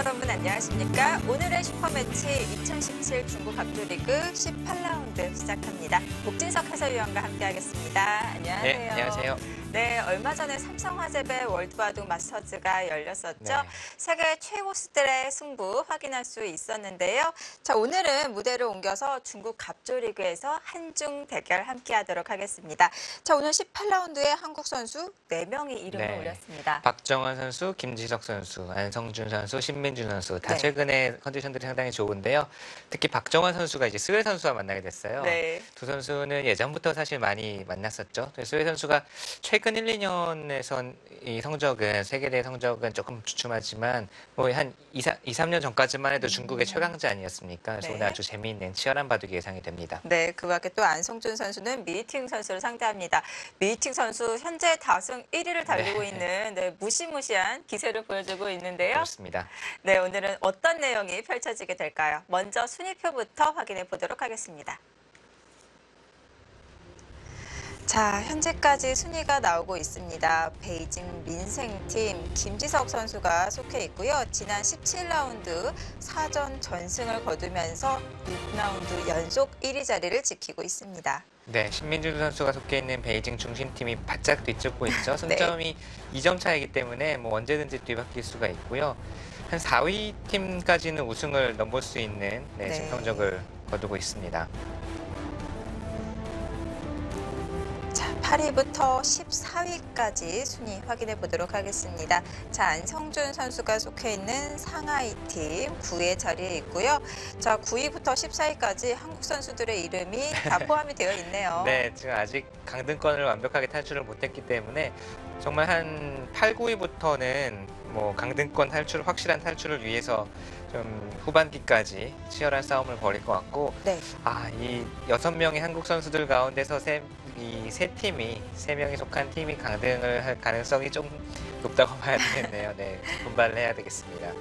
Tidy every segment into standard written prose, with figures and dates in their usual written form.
여러분 안녕하십니까? 오늘의 슈퍼매치 2017 중국 갑조리그 18라운드 시작합니다. 복진석 해설위원과 함께하겠습니다. 안녕하세요. 네, 안녕하세요. 네, 얼마 전에 삼성화재배 월드바둑 마스터즈가 열렸었죠. 네. 세계 최고수들의 승부 확인할 수 있었는데요. 자, 오늘은 무대를 옮겨서 중국 갑조리그에서 한중 대결 함께하도록 하겠습니다. 자, 오늘 18라운드에 한국 선수 4명이 이름을 네. 올렸습니다. 박정환 선수, 김지석 선수, 안성준 선수, 신민준 선수 다 네. 최근에 컨디션들이 상당히 좋은데요. 특히 박정환 선수가 이제 스웨 선수와 만나게 됐어요. 네. 두 선수는 예전부터 사실 많이 만났었죠. 스웨 선수가 최근 1, 2년에선 이 성적은 세계대회 성적은 조금 주춤하지만 뭐 한 2, 3년 전까지만 해도 중국의 최강자 아니었습니까? 그래서 네. 오늘 아주 재미있는 치열한 바둑이 예상이 됩니다. 네, 그 밖에 또 안성준 선수는 미팅 선수를 상대합니다. 미팅 선수 현재 다승 1위를 달리고 네. 있는 무시무시한 기세를 보여주고 있는데요. 그렇습니다. 네, 오늘은 어떤 내용이 펼쳐지게 될까요? 먼저 순위표부터 확인해 보도록 하겠습니다. 자, 현재까지 순위가 나오고 있습니다. 베이징 민생팀 김지석 선수가 속해 있고요. 지난 17라운드 4전 전승을 거두면서 6라운드 연속 1위 자리를 지키고 있습니다. 네, 신민준 선수가 속해 있는 베이징 중심팀이 바짝 뒤쫓고 있죠. 승점이 2점 차이기 때문에 뭐 언제든지 뒤바뀔 수가 있고요. 한 4위 팀까지는 우승을 넘볼 수 있는 네. 지금 성적을 거두고 있습니다. 자, 8위부터 14위까지 순위 확인해 보도록 하겠습니다. 자, 안성준 선수가 속해 있는 상하이 팀 9위 자리에 있고요. 자, 9위부터 14위까지 한국 선수들의 이름이 다 포함이 되어 있네요. 네, 지금 아직 강등권을 완벽하게 탈출을 못했기 때문에 정말 한 8, 9위부터는 뭐 강등권 탈출, 확실한 탈출을 위해서 좀 후반기까지 치열한 싸움을 벌일 것 같고, 네. 이 6명의 한국 선수들 가운데서 이 세 명이 속한 팀이 강등을 할 가능성이 좀 높다고 봐야 되겠네요. 네, 분발을 해야 되겠습니다.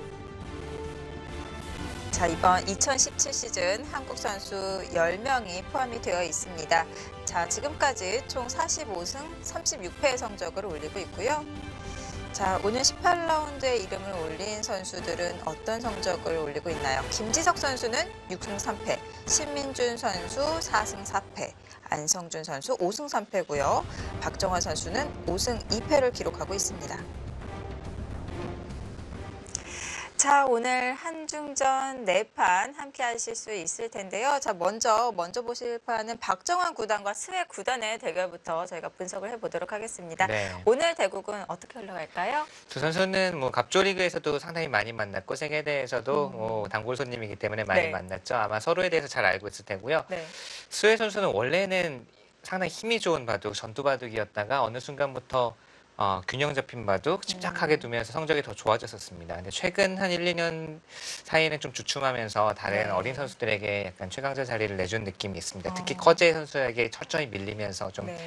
자, 이번 2017 시즌 한국 선수 10명이 포함이 되어 있습니다. 자, 지금까지 총 45승 36패의 성적을 올리고 있고요. 자, 오늘 18라운드에 이름을 올린 선수들은 어떤 성적을 올리고 있나요? 김지석 선수는 6승 3패, 신민준 선수 4승 4패, 안성준 선수 5승 3패고요. 박정환 선수는 5승 2패를 기록하고 있습니다. 자, 오늘 한중전 4판 함께 하실 수 있을 텐데요. 자, 먼저 보실 판은 박정환 구단과 스웨 구단의 대결부터 저희가 분석을 해보도록 하겠습니다. 네. 오늘 대국은 어떻게 흘러갈까요? 두 선수는 뭐 갑조리그에서도 상당히 많이 만났고 세계대회에서도 뭐 단골 손님이기 때문에 많이 네. 만났죠. 아마 서로에 대해서 잘 알고 있을 테고요. 네. 스웨 선수는 원래는 상당히 힘이 좋은 바둑, 전투 바둑이었다가 어느 순간부터 균형 잡힌 바둑, 침착하게 두면서 성적이 더 좋아졌었습니다. 근데 최근 한 1, 2년 사이에는 좀 주춤하면서 다른 네. 어린 선수들에게 약간 최강자 자리를 내준 느낌이 있습니다. 특히 커제 선수에게 철저히 밀리면서 좀 네.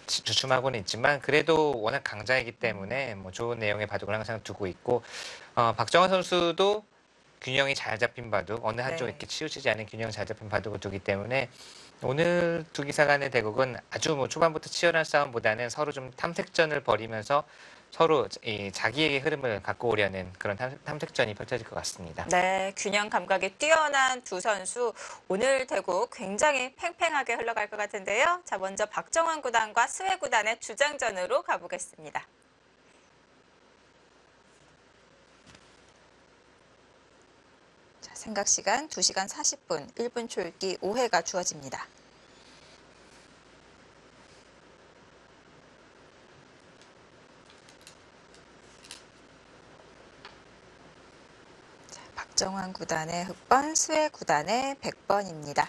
주춤하고는 있지만 그래도 워낙 강자이기 때문에 뭐 좋은 내용의 바둑을 항상 두고 있고, 박정환 선수도 균형이 잘 잡힌 바둑, 어느 한쪽 네. 이렇게 치우치지 않은 균형 잘 잡힌 바둑을 두기 때문에 오늘 두 기사 간의 대국은 아주 뭐 초반부터 치열한 싸움보다는 서로 좀 탐색전을 벌이면서 서로 이 자기에게 흐름을 갖고 오려는 그런 탐색전이 펼쳐질 것 같습니다. 네, 균형 감각이 뛰어난 두 선수. 오늘 대국 굉장히 팽팽하게 흘러갈 것 같은데요. 자, 먼저 박정환 구단과 스웨 구단의 주장전으로 가보겠습니다. 자, 생각 시간 2시간 40분, 1분 초읽기 5회가 주어집니다. 자, 박정환 구단의 흑번, 스웨 구단의 100번입니다.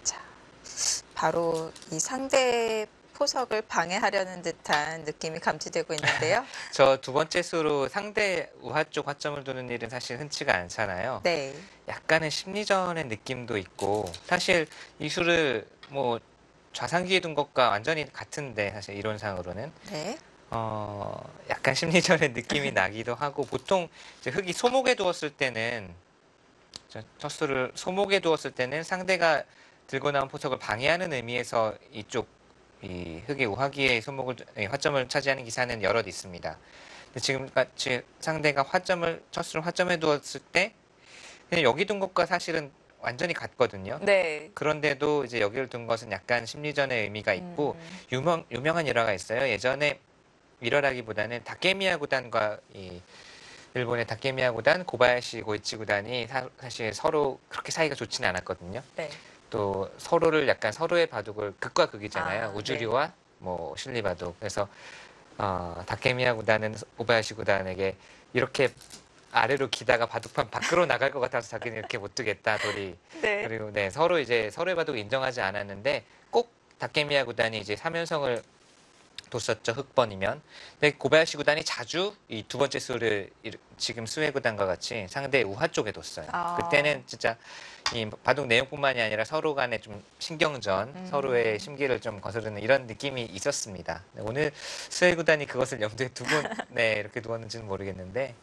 자, 바로 이 상대의 포석을 방해하려는 듯한 느낌이 감지되고 있는데요. 저 두 번째 수로 상대 우하 쪽 화점을 두는 일은 사실 흔치가 않잖아요. 네. 약간의 심리전의 느낌도 있고, 사실 이 수를 뭐 좌상기에 둔 것과 완전히 같은데 사실 이론상으로는 네. 약간 심리전의 느낌이 나기도 하고, 보통 이제 흙이 소목에 두었을 때는 첫 수를 소목에 두었을 때는 상대가 들고 나온 포석을 방해하는 의미에서 이쪽 이 흑의 우하기의 화점을 차지하는 기사는 여럿 있습니다. 근데 지금 같이 상대가 첫수를 화점에 두었을 때 그냥 여기 둔 것과 사실은 완전히 같거든요. 네. 그런데도 이제 여기를 둔 것은 약간 심리전의 의미가 있고 유명한 일화가 있어요. 예전에 일화라기보다는 다케미야 구단과 이 일본의 다케미야 구단, 고바야시 고이치 구단이 사실 서로 그렇게 사이가 좋지는 않았거든요. 네. 또 서로를 약간 서로의 바둑을 극과 극이잖아요. 아, 우주리와 뭐 실리 바둑. 그래서 다케미야 구단은 고바야시 구단에게 이렇게 아래로 기다가 바둑판 밖으로 나갈 것 같아서 자기는 이렇게 못 두겠다 돌이. 네. 그리고 네 서로 이제 서로의 바둑을 인정하지 않았는데 꼭 다케미야 구단이 이제 3연성을 뒀었죠. 흑번이면. 근데 고바야시 구단이 자주 이 두 번째 수를 지금 스웨 구단과 같이 상대 우하 쪽에 뒀어요. 아. 그때는 진짜 이 바둑 내용뿐만이 아니라 서로 간에 좀 신경전, 서로의 심기를 좀 거스르는 이런 느낌이 있었습니다. 네, 오늘 스웨 구단이 그것을 염두에 두고 네, 이렇게 두었는지는 모르겠는데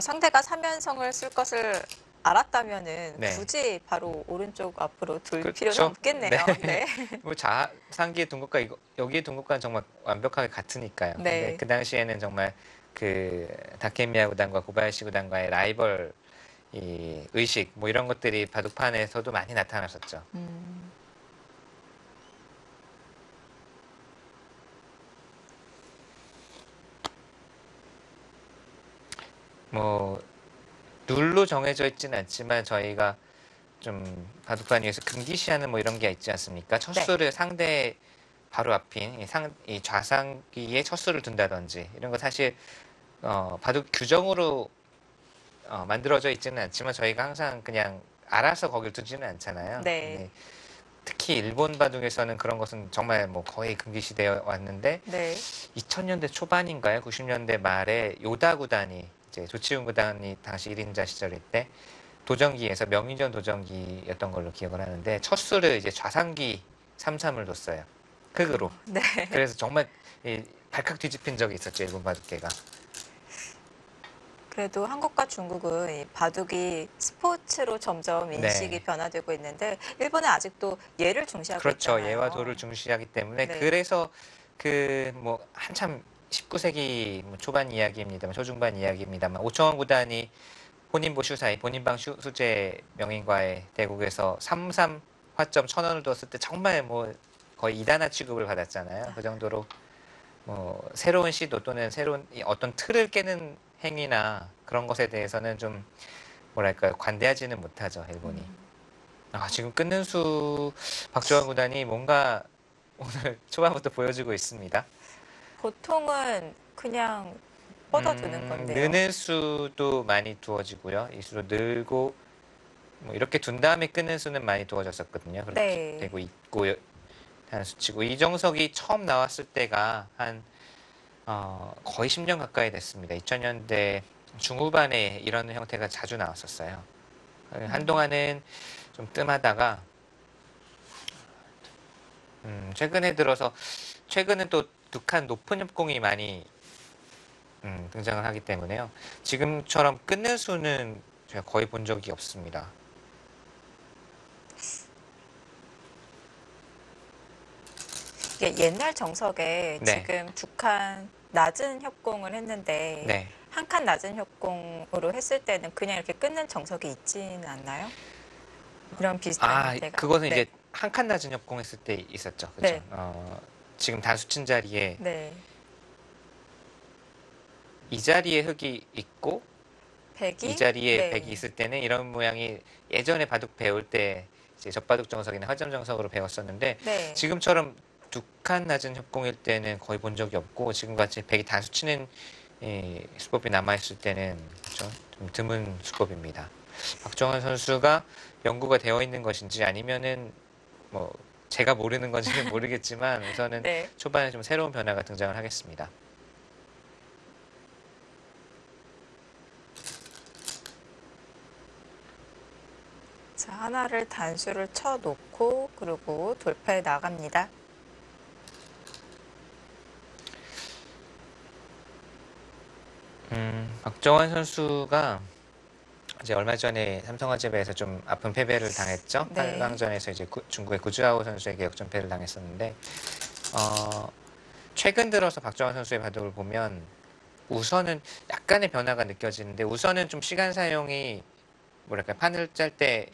상대가 3연성을 쓸 것을 알았다면은 네. 굳이 바로 오른쪽 앞으로 둘 그렇죠. 필요는 없겠네요. 네. 네. 뭐 상기에 둔 것과 여기에 둔 것과는 정말 완벽하게 같으니까요. 네. 근데 그 당시에는 정말 그 다케미야 구단과 고바야시 구단과의 라이벌 이 의식 뭐 이런 것들이 바둑판에서도 많이 나타났었죠. 뭐 룰로 정해져 있지는 않지만 저희가 좀 바둑판 위에서 금기시하는 뭐 이런 게 있지 않습니까? 첫 네. 수를 상대 바로 앞인 이 좌상기에 첫 수를 둔다든지 이런 거 사실 바둑 규정으로 만들어져 있지는 않지만 저희가 항상 그냥 알아서 거길 두지는 않잖아요. 네. 네. 특히 일본 바둑에서는 그런 것은 정말 뭐 거의 금기시되어 왔는데 네. 2000년대 초반인가요? 90년대 말에 요다 구단이 이제 조치훈 구단이 당시 1인자 시절일 때 도전기에서 명인전 도전기였던 걸로 기억을 하는데 첫 수를 이제 좌상기 3-3을 뒀어요. 흑으로. 네. 그래서 정말 발칵 뒤집힌 적이 있었죠. 일본 바둑계가. 그래도 한국과 중국은 이 바둑이 스포츠로 점점 인식이 네. 변화되고 있는데 일본은 아직도 예를 중시하고 그렇죠. 있잖아요. 예와 도를 중시하기 때문에 네. 그래서 그 뭐 한참 19세기 초반 이야기입니다만 초중반 이야기입니다만 오청원 구단이 본인보 슈사이 본인방 수제 명인과의 대국에서 3-3 화점 1000원을 뒀을 때 정말 뭐 거의 이단화 취급을 받았잖아요. 그 정도로 뭐 새로운 시도 또는 새로운 어떤 틀을 깨는 행위나 그런 것에 대해서는 좀 뭐랄까요 관대하지는 못하죠 일본이. 지금 끊는 수 박주원 구단이 뭔가 오늘 초반부터 보여주고 있습니다. 보통은 그냥 뻗어두는 건데요. 느는 수도 많이 두어지고요. 이 수로 늘고 뭐 이렇게 둔 다음에 끊는 수는 많이 두어졌었거든요. 그렇게 네. 되고 있고 단수치고 이정석이 처음 나왔을 때가 한 거의 10년 가까이 됐습니다. 2000년대 중후반에 이런 형태가 자주 나왔었어요. 한동안은 좀 뜸하다가 최근은 또 득한 높은 협공이 많이 등장을 하기 때문에요. 지금처럼 끊는 수는 제가 거의 본 적이 없습니다. 이게 옛날 정석에 네. 지금 두 칸 낮은 협공을 했는데 네. 한 칸 낮은 협공으로 했을 때는 그냥 이렇게 끊는 정석이 있지는 않나요? 이런 비슷한 형태가. 그것은 네. 이제 한 칸 낮은 협공했을 때 있었죠. 그렇죠. 네. 지금 단수친 자리에 네. 이 자리에 흙이 있고 백이 이 자리에 네. 백이 있을 때는 이런 모양이 예전에 바둑 배울 때 이제 젖바둑 정석이나 화점 정석으로 배웠었는데 네. 지금처럼 두 칸 낮은 협공일 때는 거의 본 적이 없고 지금같이 백이 단수 치는 수법이 남아있을 때는 그렇죠? 좀 드문 수법입니다. 박정환 선수가 연구가 되어 있는 것인지 아니면은 뭐 제가 모르는 건지는 모르겠지만 우선은 네. 초반에 좀 새로운 변화가 등장을 하겠습니다. 자, 하나를 단수를 쳐놓고 그리고 돌파해 나갑니다. 박정환 선수가 이제 얼마 전에 삼성화재배에서 좀 아픈 패배를 당했죠. 네. 8강전에서 이제 중국의 구즈하오 선수에게 역전패를 당했었는데 최근 들어서 박정환 선수의 바둑을 보면 우선은 약간의 변화가 느껴지는데 우선은 좀 시간 사용이 뭐랄까 판을 짤 때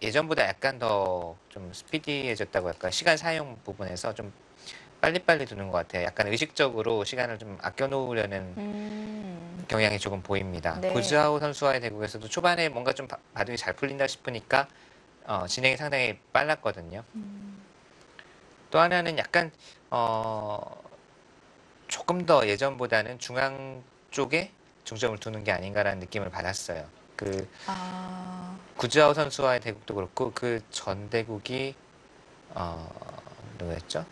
예전보다 약간 더 좀 스피디해졌다고 할까 시간 사용 부분에서 좀 빨리빨리 두는 것 같아요. 약간 의식적으로 시간을 좀 아껴놓으려는 경향이 조금 보입니다. 네. 구즈하오 선수와의 대국에서도 초반에 뭔가 좀 바둑이 잘 풀린다 싶으니까 진행이 상당히 빨랐거든요. 또 하나는 약간 조금 더 예전보다는 중앙 쪽에 중점을 두는 게 아닌가라는 느낌을 받았어요. 그 구즈하오 선수와의 대국도 그렇고 그 전 대국이 누구였죠?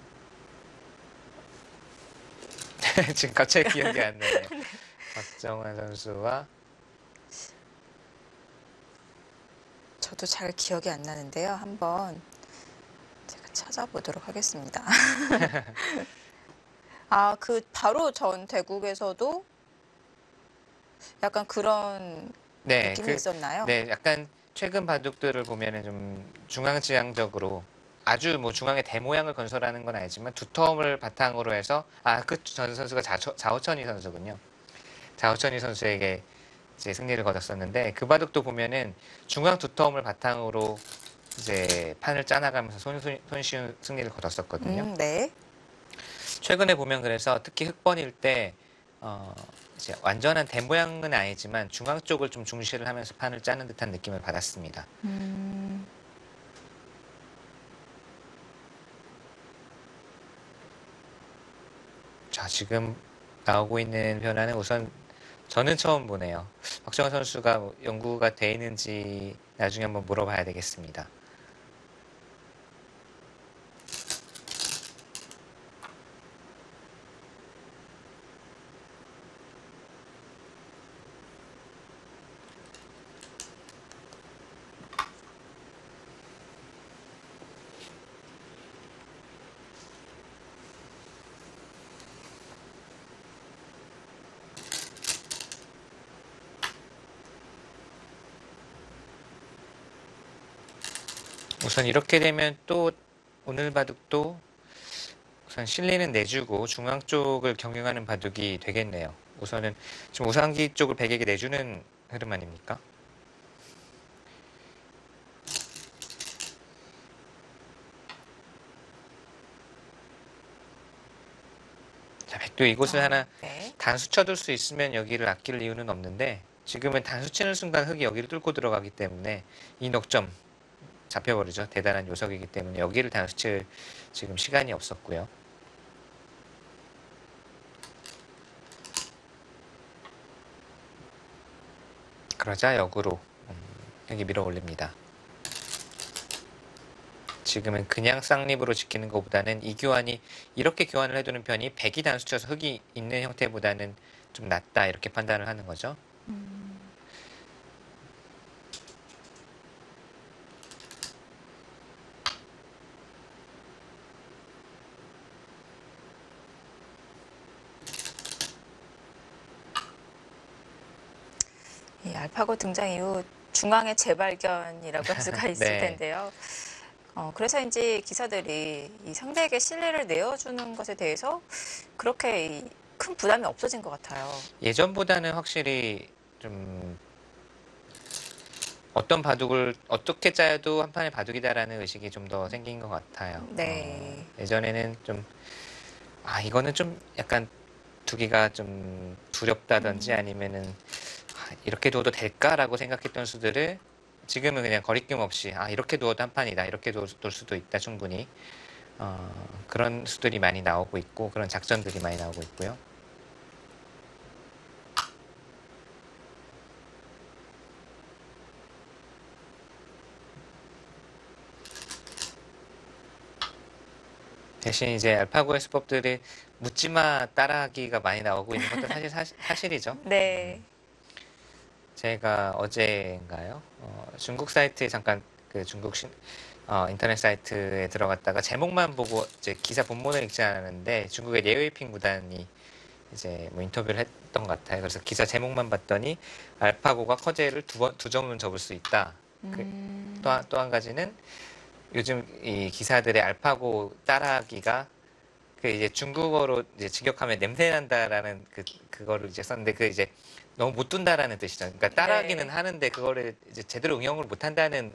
지금 갑자기 기억이 안 나네요. 박정환 선수와 저도 잘 기억이 안 나는데요. 한번 제가 찾아보도록 하겠습니다. 그 바로 전 대국에서도 약간 그런 느낌이 있었나요? 네, 약간 최근 바둑들을 보면은 좀 중앙지향적으로 아주 뭐 중앙의 대모양을 건설하는 건 아니지만 두터움을 바탕으로 해서 그 전 선수가 자오천이 선수군요. 자오천이 선수에게 이제 승리를 거뒀었는데 그 바둑도 보면은 중앙 두터움을 바탕으로 이제 판을 짜나가면서 손쉬운 승리를 거뒀었거든요. 네. 최근에 보면 그래서 특히 흑번일 때 이제 완전한 대모양은 아니지만 중앙 쪽을 좀 중시를 하면서 판을 짜는 듯한 느낌을 받았습니다. 자, 지금 나오고 있는 변화는 우선 저는 처음 보네요. 박정환 선수가 연구가 돼 있는지 나중에 한번 물어봐야 되겠습니다. 우선 이렇게 되면 또 오늘 바둑도 우선 실리는 내주고 중앙 쪽을 경영하는 바둑이 되겠네요. 우선은 지금 우상기 쪽을 백에게 내주는 흐름 아닙니까? 자, 백도 이곳을 하나 네. 단수 쳐둘 수 있으면 여기를 아낄 이유는 없는데 지금은 단수 치는 순간 흙이 여기를 뚫고 들어가기 때문에 이 녹점 잡혀버리죠. 대단한 요석이기 때문에 여기를 단수 칠 지금 시간이 없었고요. 그러자 역으로 여기 밀어 올립니다. 지금은 그냥 쌍립으로 지키는 것보다는 이 교환이 이렇게 교환을 해두는 편이 백이 단수 쳐서 흙이 있는 형태보다는 좀 낫다 이렇게 판단을 하는 거죠. 이 알파고 등장 이후 중앙의 재발견이라고 할 수가 있을 네. 텐데요. 그래서인지 기사들이 이 상대에게 신뢰를 내어주는 것에 대해서 그렇게 큰 부담이 없어진 것 같아요. 예전보다는 확실히 좀 어떤 바둑을 어떻게 짜도 한 판의 바둑이다라는 의식이 좀 더 생긴 것 같아요. 네. 예전에는 좀 이거는 좀 약간 두기가 좀 두렵다든지 아니면은 이렇게 두어도 될까라고 생각했던 수들을 지금은 그냥 거리낌 없이 이렇게 두어도 한 판이다 이렇게 둘 수도 있다 충분히 그런 수들이 많이 나오고 있고 그런 작전들이 많이 나오고 있고요. 대신 이제 알파고의 수법들이 묻지마 따라하기가 많이 나오고 있는 것도 사실이죠. 네. 제가 어제인가요? 중국 사이트에 잠깐 그 중국 인터넷 사이트에 들어갔다가 제목만 보고 이제 기사 본문을 읽지 않았는데 중국의 례웨이핑 구단이 이제 뭐 인터뷰를 것 같아요. 그래서 기사 제목만 봤더니 알파고가 커제를 두 점은 접을 수 있다. 또 한 가지는 요즘 이 기사들의 알파고 따라하기가 그 이제 중국어로 이제 직역하면 냄새 난다라는 그거를 이제 썼는데 그 이제 너무 못 둔다라는 뜻이죠. 그러니까 따라하기는 네. 하는데 그거를 이제 제대로 응용을 못 한다는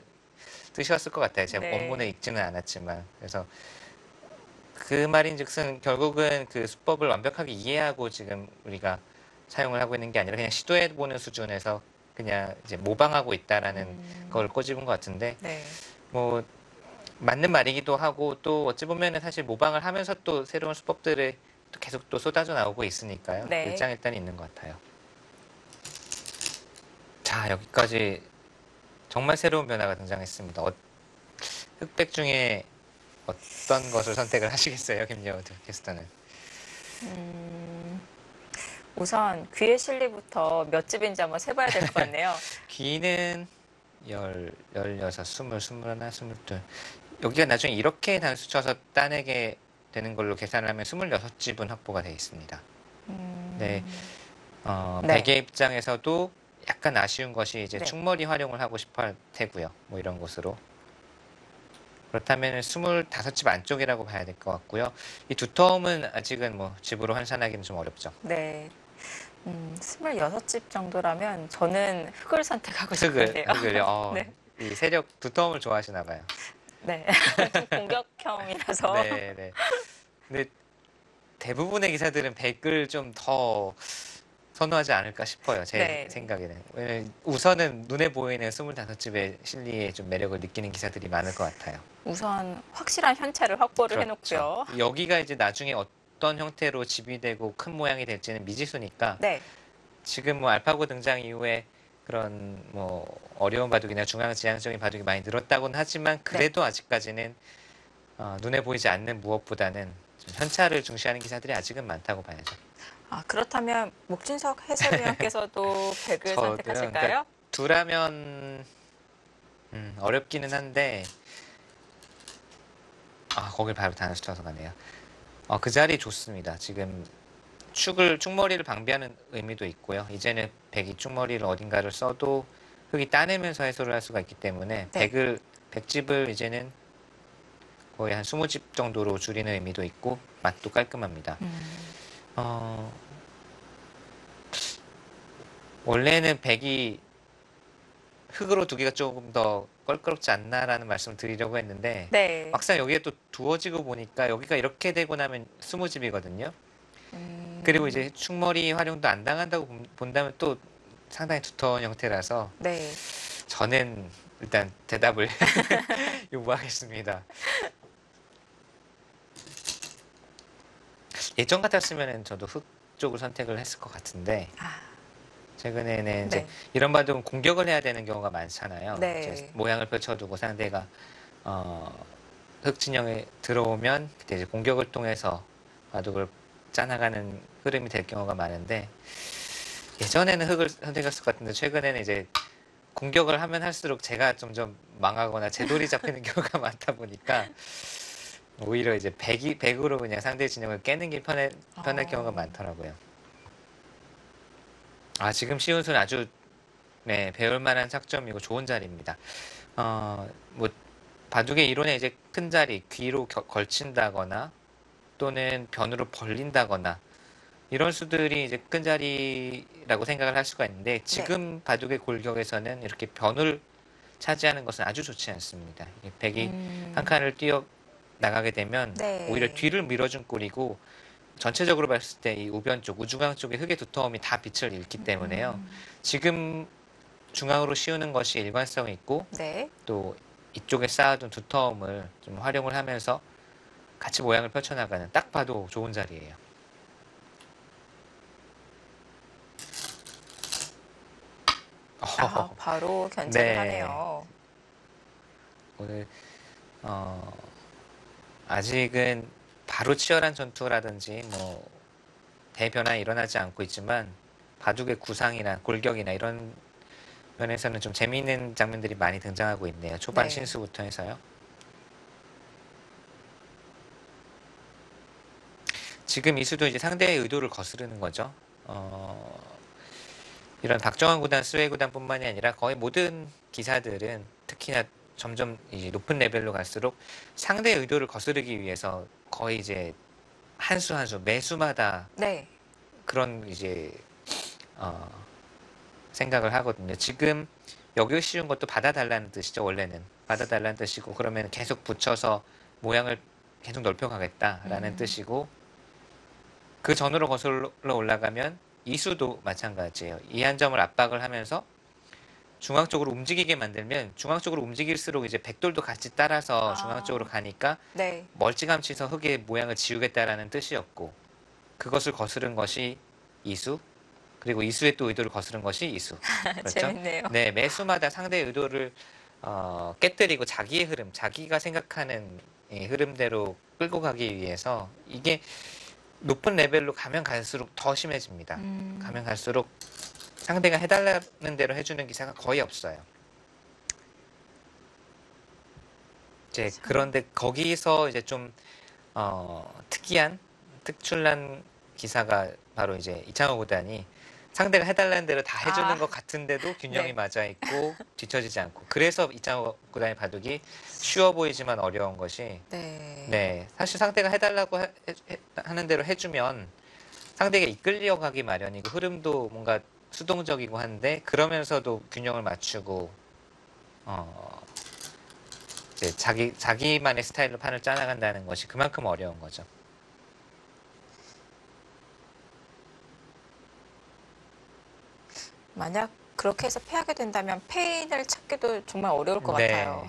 뜻이었을 것 같아요. 제가 네. 원문에 읽지는 않았지만. 그래서 그 말인즉슨 결국은 그 수법을 완벽하게 이해하고 지금 우리가 사용을 하고 있는 게 아니라 그냥 시도해보는 수준에서 그냥 이제 모방하고 있다라는 걸 꼬집은 것 같은데 네. 뭐 맞는 말이기도 하고 또 어찌 보면은 사실 모방을 하면서 또 새로운 수법들을 또 계속 또 쏟아져 나오고 있으니까요. 네. 일장일단이 있는 것 같아요. 자, 여기까지 정말 새로운 변화가 등장했습니다. 흑백 중에 어떤 것을 선택을 하시겠어요, 김여우 캐스터는? 우선 귀의 실리부터 몇 집인지 한번 세봐야 될 것 같네요. 귀는 16, 20, 21, 22. 여기가 나중에 이렇게 단수 쳐서 따내게 되는 걸로 계산을 하면 26집은 확보가 되어 있습니다. 네. 네. 베개 입장에서도 약간 아쉬운 것이 이제 네. 충머리 활용을 하고 싶어 할 테고요. 뭐 이런 것으로. 그렇다면 25집 안쪽이라고 봐야 될 것 같고요. 이 두터움은 아직은 뭐 집으로 환산하기는 좀 어렵죠. 네. 26집 정도라면 저는 흙을 선택하고 싶은데요. 흙을요. 네. 이 세력 두터움을 좋아하시나 봐요. 네. 좀 공격형이라서. 네, 네. 근데 대부분의 기사들은 100을 좀 더 선호하지 않을까 싶어요. 제 네. 생각에는. 왜냐면 우선은 눈에 보이는 25집의 실리에 좀 매력을 느끼는 기사들이 많을 것 같아요. 우선 확실한 현찰을 확보를 그렇죠. 해놓고요. 여기가 이제 나중에 어떤 형태로 집이 되고 큰 모양이 될지는 미지수니까 네. 지금 뭐 알파고 등장 이후에 그런 뭐 어려운 바둑이나 중앙지향적인 바둑이 많이 늘었다고는 하지만 그래도 아직까지는 눈에 보이지 않는 무엇보다는 좀 현찰을 중시하는 기사들이 아직은 많다고 봐야죠. 그렇다면 목진석 해설위원께서도 100을 저도요. 선택하실까요? 그러니까 두라면 어렵기는 한데 거길 바로 단수 쳐서 가네요. 그 자리 좋습니다. 지금 축머리를 방비하는 의미도 있고요. 이제는 백이 축머리를 어딘가를 써도 흙이 따내면서 해소를 할 수가 있기 때문에 네. 100집을 이제는 거의 한 20집 정도로 줄이는 의미도 있고 맛도 깔끔합니다. 원래는 백이 흙으로 두기가 조금 더 껄끄럽지 않나라는 말씀을 드리려고 했는데 네. 막상 여기에 또 두어지고 보니까 여기가 이렇게 되고 나면 20집이거든요. 그리고 이제 축머리 활용도 안 당한다고 본다면 또 상당히 두터운 형태라서 네. 저는 일단 대답을 요구하겠습니다. 예전 같았으면 저도 흙 쪽을 선택을 했을 것 같은데 최근에는 이제 이런 바둑은 공격을 해야 되는 경우가 많잖아요. 네. 이제 모양을 펼쳐두고 상대가 흙 진영에 들어오면 그때 이제 공격을 통해서 바둑을 짜나가는 흐름이 될 경우가 많은데 예전에는 흙을 선택했을 것 같은데 최근에는 이제 공격을 하면 할수록 제가 점점 망하거나 제돌이 잡히는 경우가 많다 보니까 오히려 이제 백으로 그냥 상대 진영을 깨는 게 편할 경우가 많더라고요. 지금 시우스는 아주 배울 만한 작점이고 좋은 자리입니다. 뭐 바둑의 이론에 이제 큰 자리, 귀로 걸친다거나 또는 변으로 벌린다거나 이런 수들이 이제 큰 자리라고 생각을 할 수가 있는데 지금 바둑의 골격에서는 이렇게 변을 차지하는 것은 아주 좋지 않습니다. 백이 한 칸을 뛰어 나가게 되면 오히려 뒤를 밀어준 꼴이고 전체적으로 봤을 때 이 우변 쪽, 우중앙 쪽의 흙의 두터움이 다 빛을 잃기 때문에요. 지금 중앙으로 씌우는 것이 일관성이 있고 또 이쪽에 쌓아둔 두터움을 좀 활용을 하면서 같이 모양을 펼쳐나가는 딱 봐도 좋은 자리예요. 바로 견제를 네. 하네요. 오늘 아직은 바로 치열한 전투라든지 뭐 대변화 일어나지 않고 있지만 바둑의 구상이나 골격이나 이런 면에서는 좀 재미있는 장면들이 많이 등장하고 있네요. 초반 신수부터 해서요. 지금 이 수도 이제 상대의 의도를 거스르는 거죠. 이런 박정환 구단, 스웨이 구단뿐만이 아니라 거의 모든 기사들은 특히나 점점 이제 높은 레벨로 갈수록 상대의 의도를 거스르기 위해서 거의 이제 한 수 한 수 매수마다 네. 그런 이제 생각을 하거든요. 지금 여기 씌운 것도 받아달라는 뜻이죠. 원래는 받아달라는 뜻이고, 그러면 계속 붙여서 모양을 계속 넓혀가겠다라는 뜻이고, 그 전으로 거슬러 올라가면 이수도 마찬가지예요. 이 한 점을 압박을 하면서 중앙 쪽으로 움직이게 만들면, 중앙 쪽으로 움직일수록 이제 백돌도 같이 따라서 중앙 쪽으로 가니까 네. 멀찌감치서 흙의 모양을 지우겠다라는 뜻이었고, 그것을 거스른 것이 이수, 그리고 이수의 또 의도를 거스른 것이 이수. 그렇죠? 재밌네요. 네, 매수마다 상대의 의도를 깨뜨리고 자기의 흐름, 자기가 생각하는 이 흐름대로 끌고 가기 위해서, 이게 높은 레벨로 가면 갈수록 더 심해집니다. 가면 갈수록 상대가 해달라는 대로 해주는 기사가 거의 없어요. 이제 그런데 거기서 이제 좀 특이한 특출난 기사가 바로 이제 이창호 구단이 상대가 해달라는 대로 다 해주는 것 같은데도 균형이 네. 맞아 있고 뒤처지지 않고, 그래서 이창호 구단의 바둑이 쉬워 보이지만 어려운 것이, 네, 사실 상대가 해달라고 하는 대로 해주면 상대가 이끌려가기 마련이고 흐름도 뭔가 수동적이고 한데, 그러면서도 균형을 맞추고 이제 자기만의 스타일로 판을 짜나간다는 것이 그만큼 어려운 거죠. 만약 그렇게 해서 패하게 된다면 페인을 찾기도 정말 어려울 것 네. 같아요.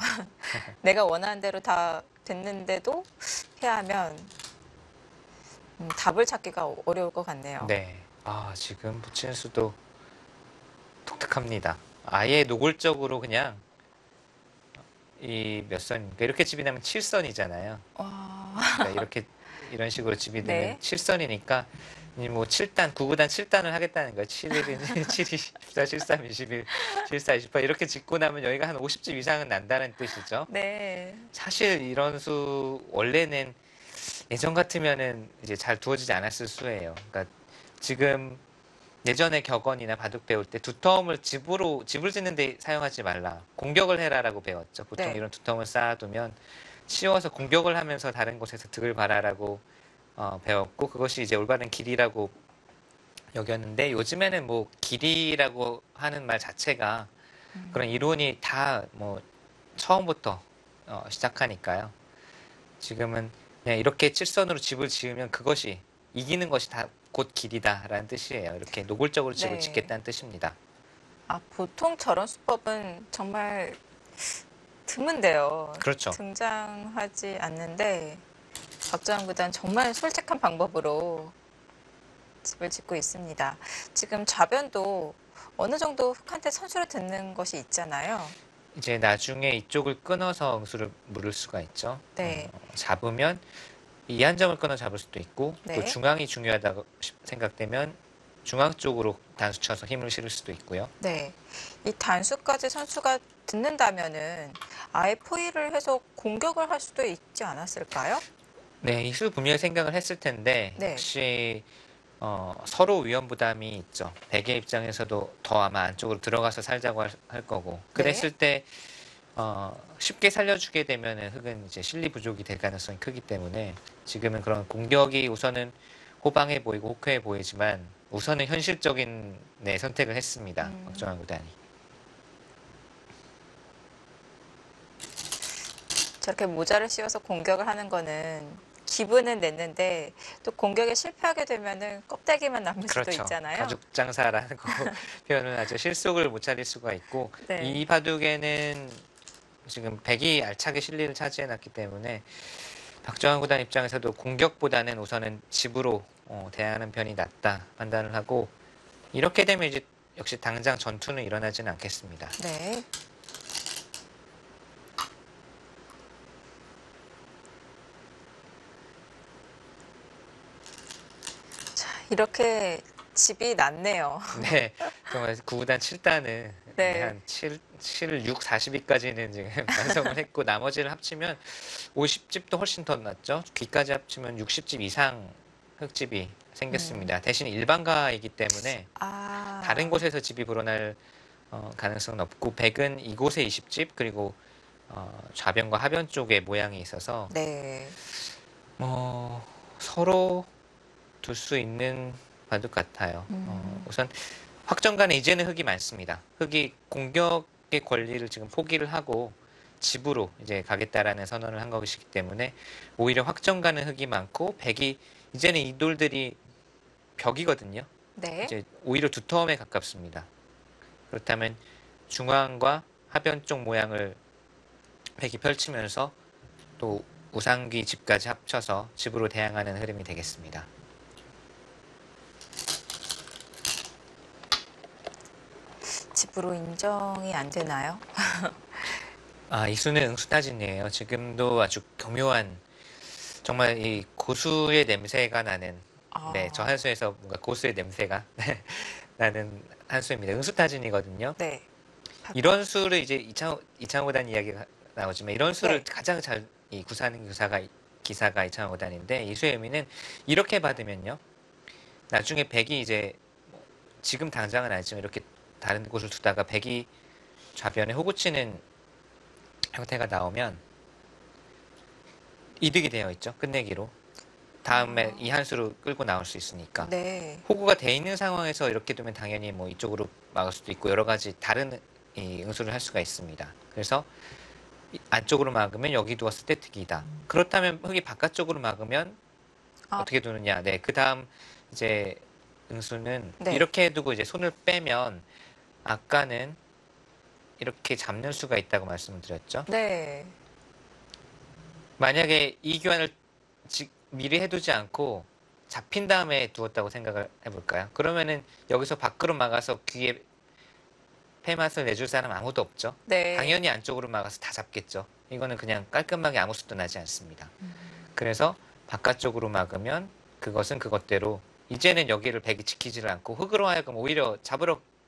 내가 원하는 대로 다 됐는데도 패하면 답을 찾기가 어려울 것 같네요. 네. 지금 붙이는 수도 독특합니다. 아예 노골적으로 그냥 이 몇 선입니까? 이렇게 집이 나면 7선이잖아요. 와. 그러니까 이렇게 이런 식으로 집이 되면 네. 7선이니까 뭐 7단, 9구단 7단을 하겠다는 거예요. 7일은 7, 2, 14, 13, 21, 14, 28 이렇게 짓고 나면 여기가 한 50집 이상은 난다는 뜻이죠. 네. 사실 이런 수 원래는 예전 같으면은 이제 잘 두어지지 않았을 수예요. 그러니까 지금 예전에 격언이나 바둑 배울 때 두터움을 집을 짓는 데 사용하지 말라, 공격을 해라라고 배웠죠. 보통 네. 이런 두터움을 쌓아두면 쉬워서 공격을 하면서 다른 곳에서 득을 봐라라고 배웠고, 그것이 이제 올바른 길이라고 여겼는데, 요즘에는 뭐 길이라고 하는 말 자체가 그런 이론이 다 뭐 처음부터 시작하니까요. 지금은 그냥 이렇게 7선으로 집을 지으면 그것이 이기는 것이 다 곧 길이다라는 뜻이에요. 이렇게 노골적으로 집을 네. 짓겠다는 뜻입니다. 보통 저런 수법은 정말 드문데요. 그렇죠. 등장하지 않는데 박정환 구단 정말 솔직한 방법으로 집을 짓고 있습니다. 지금 좌변도 어느 정도 흑한테 선수를 듣는 것이 있잖아요. 이제 나중에 이쪽을 끊어서 응수를 물을 수가 있죠. 네. 잡으면 이 한 점을 끊어 잡을 수도 있고, 네. 또 중앙이 중요하다고 생각되면 중앙 쪽으로 단수 쳐서 힘을 실을 수도 있고요. 네. 이 단수까지 선수가 듣는다면은 아예 포위를 해서 공격을 할 수도 있지 않았을까요? 네, 이수 분명히 생각을 했을 텐데, 네. 역시 서로 위험 부담이 있죠. 백의 입장에서도 더 아마 안쪽으로 들어가서 살자고 할 거고, 그랬을 때 쉽게 살려주게 되면은 흑은 이제 실리 부족이 될 가능성이 크기 때문에, 지금은 그런 공격이 우선은 호방해 보이고 호쾌해 보이지만 우선은 현실적인 선택을 했습니다. 박정환 구단이. 저렇게 모자를 씌워서 공격을 하는 거는 기분은 냈는데 또 공격에 실패하게 되면은 껍데기만 남을 수도 그렇죠. 있잖아요. 가죽 장사라는 거 표현을 하죠. 실속을 못 차릴 수가 있고, 네. 이 바둑에는 지금 백이 알차게 실리를 차지해놨기 때문에 박정환 구단 입장에서도 공격보다는 우선은 집으로 대하는 편이 낫다 판단을 하고, 이렇게 되면 이제 역시 당장 전투는 일어나지는 않겠습니다. 네. 자, 이렇게 집이 났네요. 네, 정말 9구단 7단은 네. 한 7, 6, 42까지는 지금 완성을 했고, 나머지를 합치면 50집도 훨씬 더 났죠. 귀까지 합치면 60집 이상 흙집이 생겼습니다. 대신 일반가이기 때문에 아. 다른 곳에서 집이 불어날 가능성은 없고, 백은 이곳에 20집, 그리고 좌변과 하변 쪽에 모양이 있어서 네. 서로 둘 수 있는 바둑 같아요. 음. 우선 확정간에 이제는 흙이 많습니다. 흙이 공격의 권리를 지금 포기를 하고 집으로 이제 가겠다라는 선언을 한 것이기 때문에 오히려 확정간은 흙이 많고, 백이 이제는 이 돌들이 벽이거든요. 네. 이제 오히려 두터움에 가깝습니다. 그렇다면 중앙과 하변 쪽 모양을 백이 펼치면서 또 우상귀 집까지 합쳐서 집으로 대항하는 흐름이 되겠습니다. 집으로 인정이 안 되나요? 이 수는 응수타진이에요. 지금도 아주 교묘한, 정말 이 고수의 냄새가 나는, 네, 저 아. 한수에서 뭔가 고수의 냄새가 나는 한수입니다. 응수타진이거든요. 네. 이런 수를 이제 이창호단 이야기가 나오지만, 이런 수를 네. 가장 잘 구사하는 기사가 이창호단인데, 이 수의 의미는 이렇게 받으면요, 나중에 백이 이제 지금 당장은 아니지만 이렇게 다른 곳을 두다가 백이 좌변에 호구치는 형태가 나오면 이득이 되어 있죠. 끝내기로. 다음에 이 한 수로 끌고 나올 수 있으니까. 네. 호구가 돼 있는 상황에서 이렇게 두면 당연히 뭐 이쪽으로 막을 수도 있고, 여러 가지 다른 응수를 할 수가 있습니다. 그래서 안쪽으로 막으면 여기 두었을 때 득이다. 그렇다면 흙이 바깥쪽으로 막으면 아. 어떻게 두느냐. 네, 그 다음 이제 응수는 네. 이렇게 두고 이제 손을 빼면, 아까는 이렇게 잡는 수가 있다고 말씀을 드렸죠. 네. 만약에 이 교환을 미리 해두지 않고 잡힌 다음에 두었다고 생각을 해볼까요? 그러면은 여기서 밖으로 막아서 귀에 폐맛을 내줄 사람 아무도 없죠. 네. 당연히 안쪽으로 막아서 다 잡겠죠. 이거는 그냥 깔끔하게 아무 수도 나지 않습니다. 그래서 바깥쪽으로 막으면 그것은 그것대로 이제는 여기를 백이 지키지를 않고 흙으로 하여금 오히려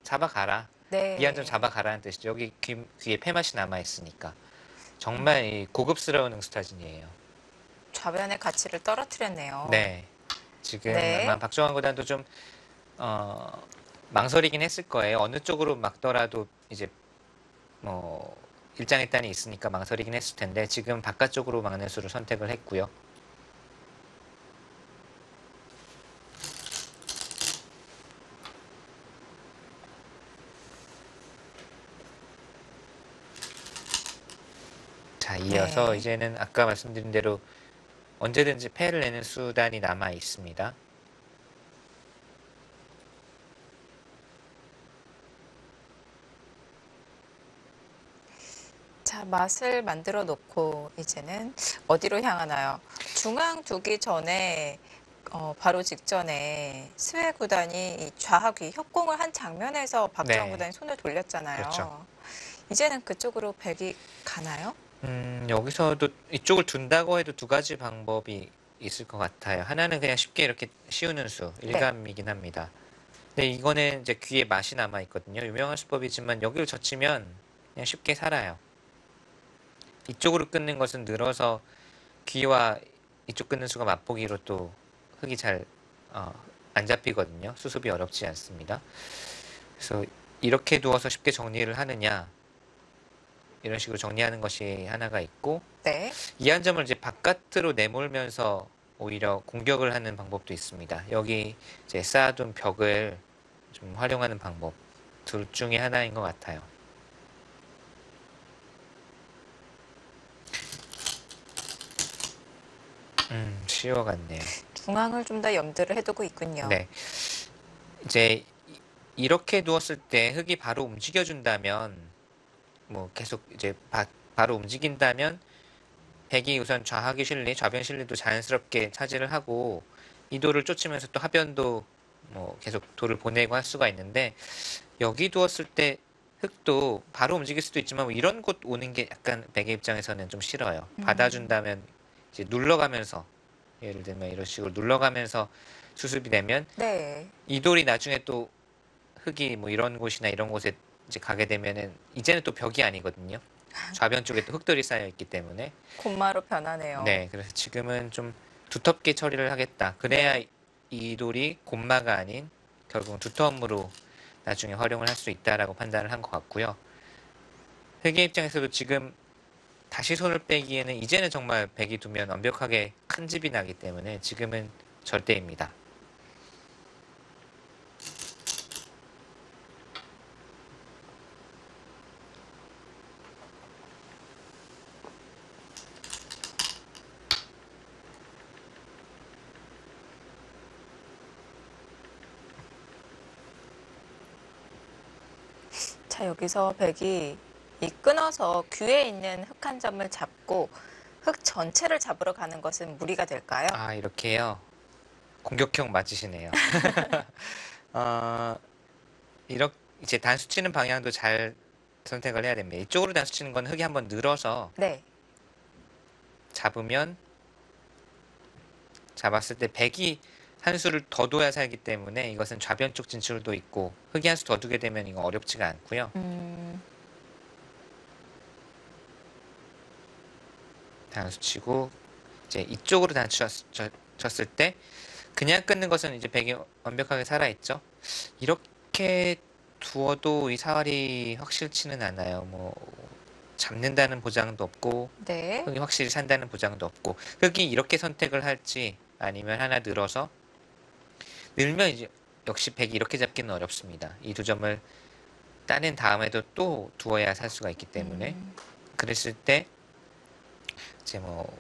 잡아가라. 네. 이 한 점 잡아가라는 뜻이죠. 여기 귀에 폐맛이 남아있으니까. 정말 이 고급스러운 응수타진이에요. 좌변의 가치를 떨어뜨렸네요. 네. 지금 네. 아마 박종환 구단도 좀 망설이긴 했을 거예요. 어느 쪽으로 막더라도 이제 뭐 일장일단이 있으니까 망설이긴 했을 텐데, 지금 바깥쪽으로 막는 수를 선택을 했고요. 자, 이어서 네. 이제는 아까 말씀드린 대로 언제든지 패를 내는 수단이 남아 있습니다. 자, 맛을 만들어 놓고 이제는 어디로 향하나요? 중앙 두기 전에 바로 직전에 스웨 구단이 이 좌하귀 협공을 한 장면에서 박정환 네. 구단이 손을 돌렸잖아요. 그렇죠. 이제는 그쪽으로 백이 가나요? 여기서도 이쪽을 둔다고 해도 두 가지 방법이 있을 것 같아요. 하나는 그냥 쉽게 이렇게 씌우는 수, 일감이긴 합니다. 근데 이거는 이제 귀에 맛이 남아 있거든요. 유명한 수법이지만 여기를 젖히면 그냥 쉽게 살아요. 이쪽으로 끊는 것은 늘어서 귀와 이쪽 끊는 수가 맛보기로 또 흙이 잘 안 잡히거든요. 수습이 어렵지 않습니다. 그래서 이렇게 두어서 쉽게 정리를 하느냐, 이런 식으로 정리하는 것이 하나가 있고, 네. 이 한 점을 이제 바깥으로 내몰면서 오히려 공격을 하는 방법도 있습니다. 여기 이제 쌓아둔 벽을 좀 활용하는 방법, 둘 중에 하나인 것 같아요. 쉬워갔네요. 중앙을 좀 더 염두를 해두고 있군요. 네. 이제 이렇게 두었을 때 흙이 바로 움직여준다면, 뭐 계속 이제 바로 움직인다면 백이 우선 좌하기 실리, 좌변 실리도 자연스럽게 차지를 하고 이 돌을 쫓으면서 또 하변도 뭐 계속 돌을 보내고 할 수가 있는데, 여기 두었을 때 흙도 바로 움직일 수도 있지만 뭐 이런 곳 오는 게 약간 백의 입장에서는 좀 싫어요. 받아준다면 이제 눌러가면서, 예를 들면 이런 식으로 눌러가면서 수습이 되면 네. 이 돌이 나중에 또 흙이 뭐 이런 곳이나 이런 곳에 이제 가게 되면은 이제는 또 벽이 아니거든요. 좌변 쪽에 또 흙돌이 쌓여 있기 때문에. 곤마로 변하네요. 네, 그래서 지금은 좀 두텁게 처리를 하겠다. 그래야 네. 이 돌이 곰마가 아닌 결국은 두터움으로 나중에 활용을 할 수 있다라고 판단을 한 것 같고요. 흑의 입장에서도 지금 다시 손을 빼기에는 이제는 정말 백이 두면 완벽하게 큰 집이 나기 때문에 지금은 절대입니다. 자, 여기서 백이 이 끊어서 귀에 있는 흙 한 점을 잡고 흙 전체를 잡으러 가는 것은 무리가 될까요? 아, 이렇게요. 공격형 맞으시네요. 이렇게 이제 단수 치는 방향도 잘 선택을 해야 됩니다. 이쪽으로 단수 치는 건 흙이 한번 늘어서 네. 잡으면 잡았을 때 백이 한 수를 더 둬야 살기 때문에 이것은 좌변 쪽 진출도 있고 흙이 한 수 더 두게 되면 이거 어렵지가 않고요. 단수 치고 이제 이쪽으로 단수 쳤을 때 그냥 끊는 것은 이제 백이 완벽하게 살아있죠. 이렇게 두어도 이 사활이 확실치는 않아요. 뭐 잡는다는 보장도 없고 네. 흙이 확실히 산다는 보장도 없고 흙이 이렇게 선택을 할지 아니면 하나 늘어서 늘면 이제 역시 백이 이렇게 잡기는 어렵습니다. 이 두 점을 따낸 다음에도 또 두어야 살 수가 있기 때문에 그랬을 때 이제 뭐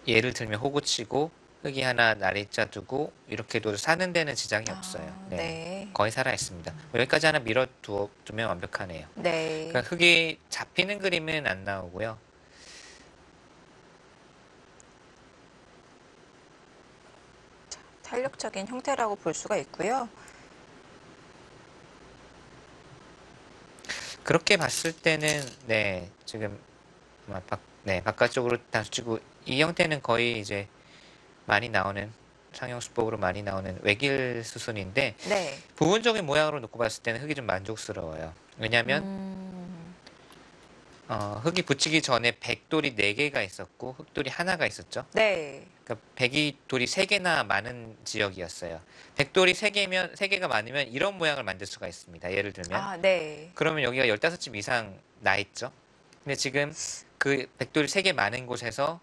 예를 들면 호구 치고 흙이 하나 날이자 두고 이렇게 둬도 사는 데는 지장이 없어요. 네. 네. 거의 살아 있습니다. 여기까지 하나 밀어 두면 완벽하네요. 네. 그러니까 흙이 잡히는 그림은 안 나오고요. 탄력적인 형태라고 볼 수가 있고요. 그렇게 봤을 때는 네 지금 바깥쪽으로 단수 치고 이 형태는 거의 이제 많이 나오는 상형수법으로 많이 나오는 외길 수순인데 네. 부분적인 모양으로 놓고 봤을 때는 흙이 좀 만족스러워요. 왜냐하면 흙이 붙이기 전에 백돌이 4개가 있었고 흙돌이 하나가 있었죠. 네. 그러니까 백이 돌이 3개나 많은 지역이었어요. 백돌이 3개가 많으면 이런 모양을 만들 수가 있습니다. 예를 들면 네. 그러면 여기가 15집 이상 나 있죠. 근데 지금 그 백돌이 3개 많은 곳에서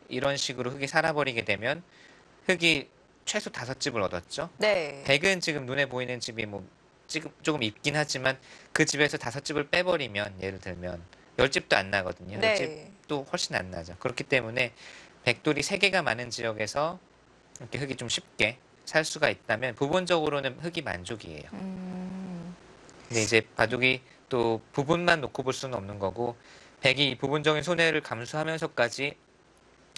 이런 식으로 흙이 살아버리게 되면 흙이 최소 5집을 얻었죠. 네. 백은 지금 눈에 보이는 집이 뭐 지금 조금 있긴 하지만 그 집에서 5집을 빼버리면 예를 들면 10집도 안 나거든요. 네. 10집도 훨씬 안 나죠. 그렇기 때문에 백돌이 3개가 많은 지역에서 이렇게 흙이 좀 쉽게 살 수가 있다면 부분적으로는 흙이 만족이에요. 근데 이제 바둑이 또 부분만 놓고 볼 수는 없는 거고 백이 부분적인 손해를 감수하면서까지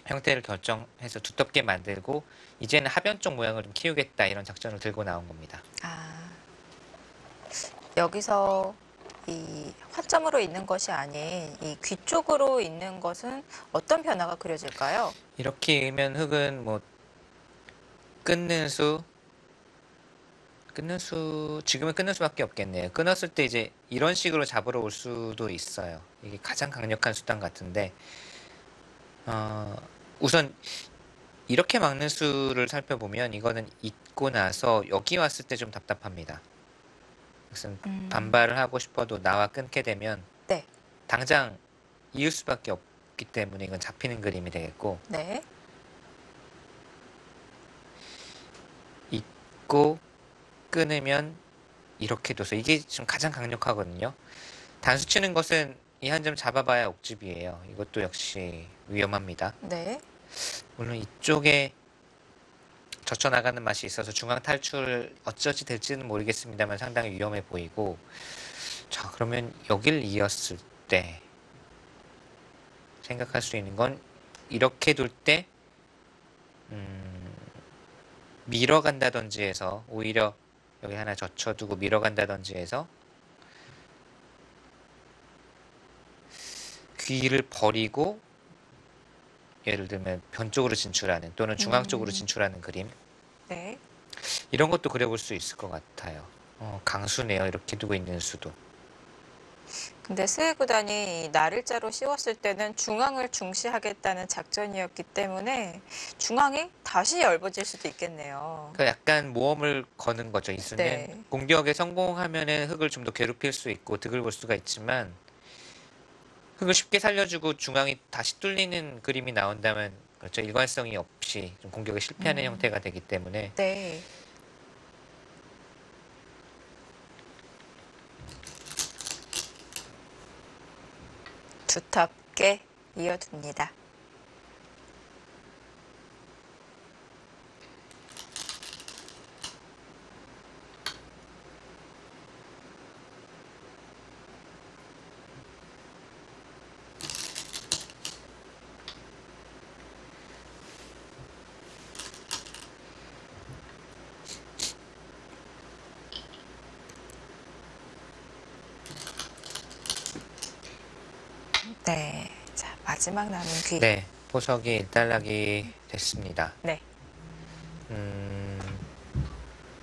형태를 결정해서 두텁게 만들고 이제는 하변 쪽 모양을 좀 키우겠다 이런 작전을 들고 나온 겁니다. 여기서 이 화점으로 있는 것이 아닌 이 귀 쪽으로 있는 것은 어떤 변화가 그려질까요? 이렇게 이으면 흙은 뭐 끊는 수 지금은 끊는 수밖에 없겠네요. 끊었을 때 이제 이런 식으로 잡으러 올 수도 있어요. 이게 가장 강력한 수단 같은데 우선 이렇게 막는 수를 살펴보면 이거는 잊고 나서 여기 왔을 때 좀 답답합니다. 무슨 반발을 하고 싶어도 나와 끊게 되면 네. 당장 이을 수밖에 없기 때문에 이건 잡히는 그림이 되겠고 네. 잊고 끊으면 이렇게 둬서 이게 지금 가장 강력하거든요. 단수 치는 것은 이 한 점 잡아봐야 옥집이에요. 이것도 역시 위험합니다. 네. 물론 이쪽에 젖혀나가는 맛이 있어서 중앙 탈출 어쩌지 될지는 모르겠습니다만 상당히 위험해 보이고 자 그러면 여길 이었을 때 생각할 수 있는 건 이렇게 둘 때 밀어간다든지 해서 오히려 여기 하나 젖혀두고 밀어간다든지 해서 귀를 버리고 예를 들면 변 쪽으로 진출하는 또는 중앙 쪽으로 진출하는 그림 네. 이런 것도 그려볼 수 있을 것 같아요. 강수네요. 이렇게 두고 있는 수도. 근데 스웨 구단이 이 날일자로 씌웠을 때는 중앙을 중시하겠다는 작전이었기 때문에 중앙이 다시 얇아질 수도 있겠네요. 그 약간 모험을 거는 거죠. 이수는 네. 공격에 성공하면은 흙을 좀 더 괴롭힐 수 있고 득을 볼 수가 있지만 흙을 쉽게 살려주고 중앙이 다시 뚫리는 그림이 나온다면 그렇죠. 일관성이 없이 좀 공격에 실패하는 형태가 되기 때문에 네. 두텁게 이어둡니다. 네. 자, 마지막 남은 귀. 네, 보석이 일단락이 됐습니다. 네.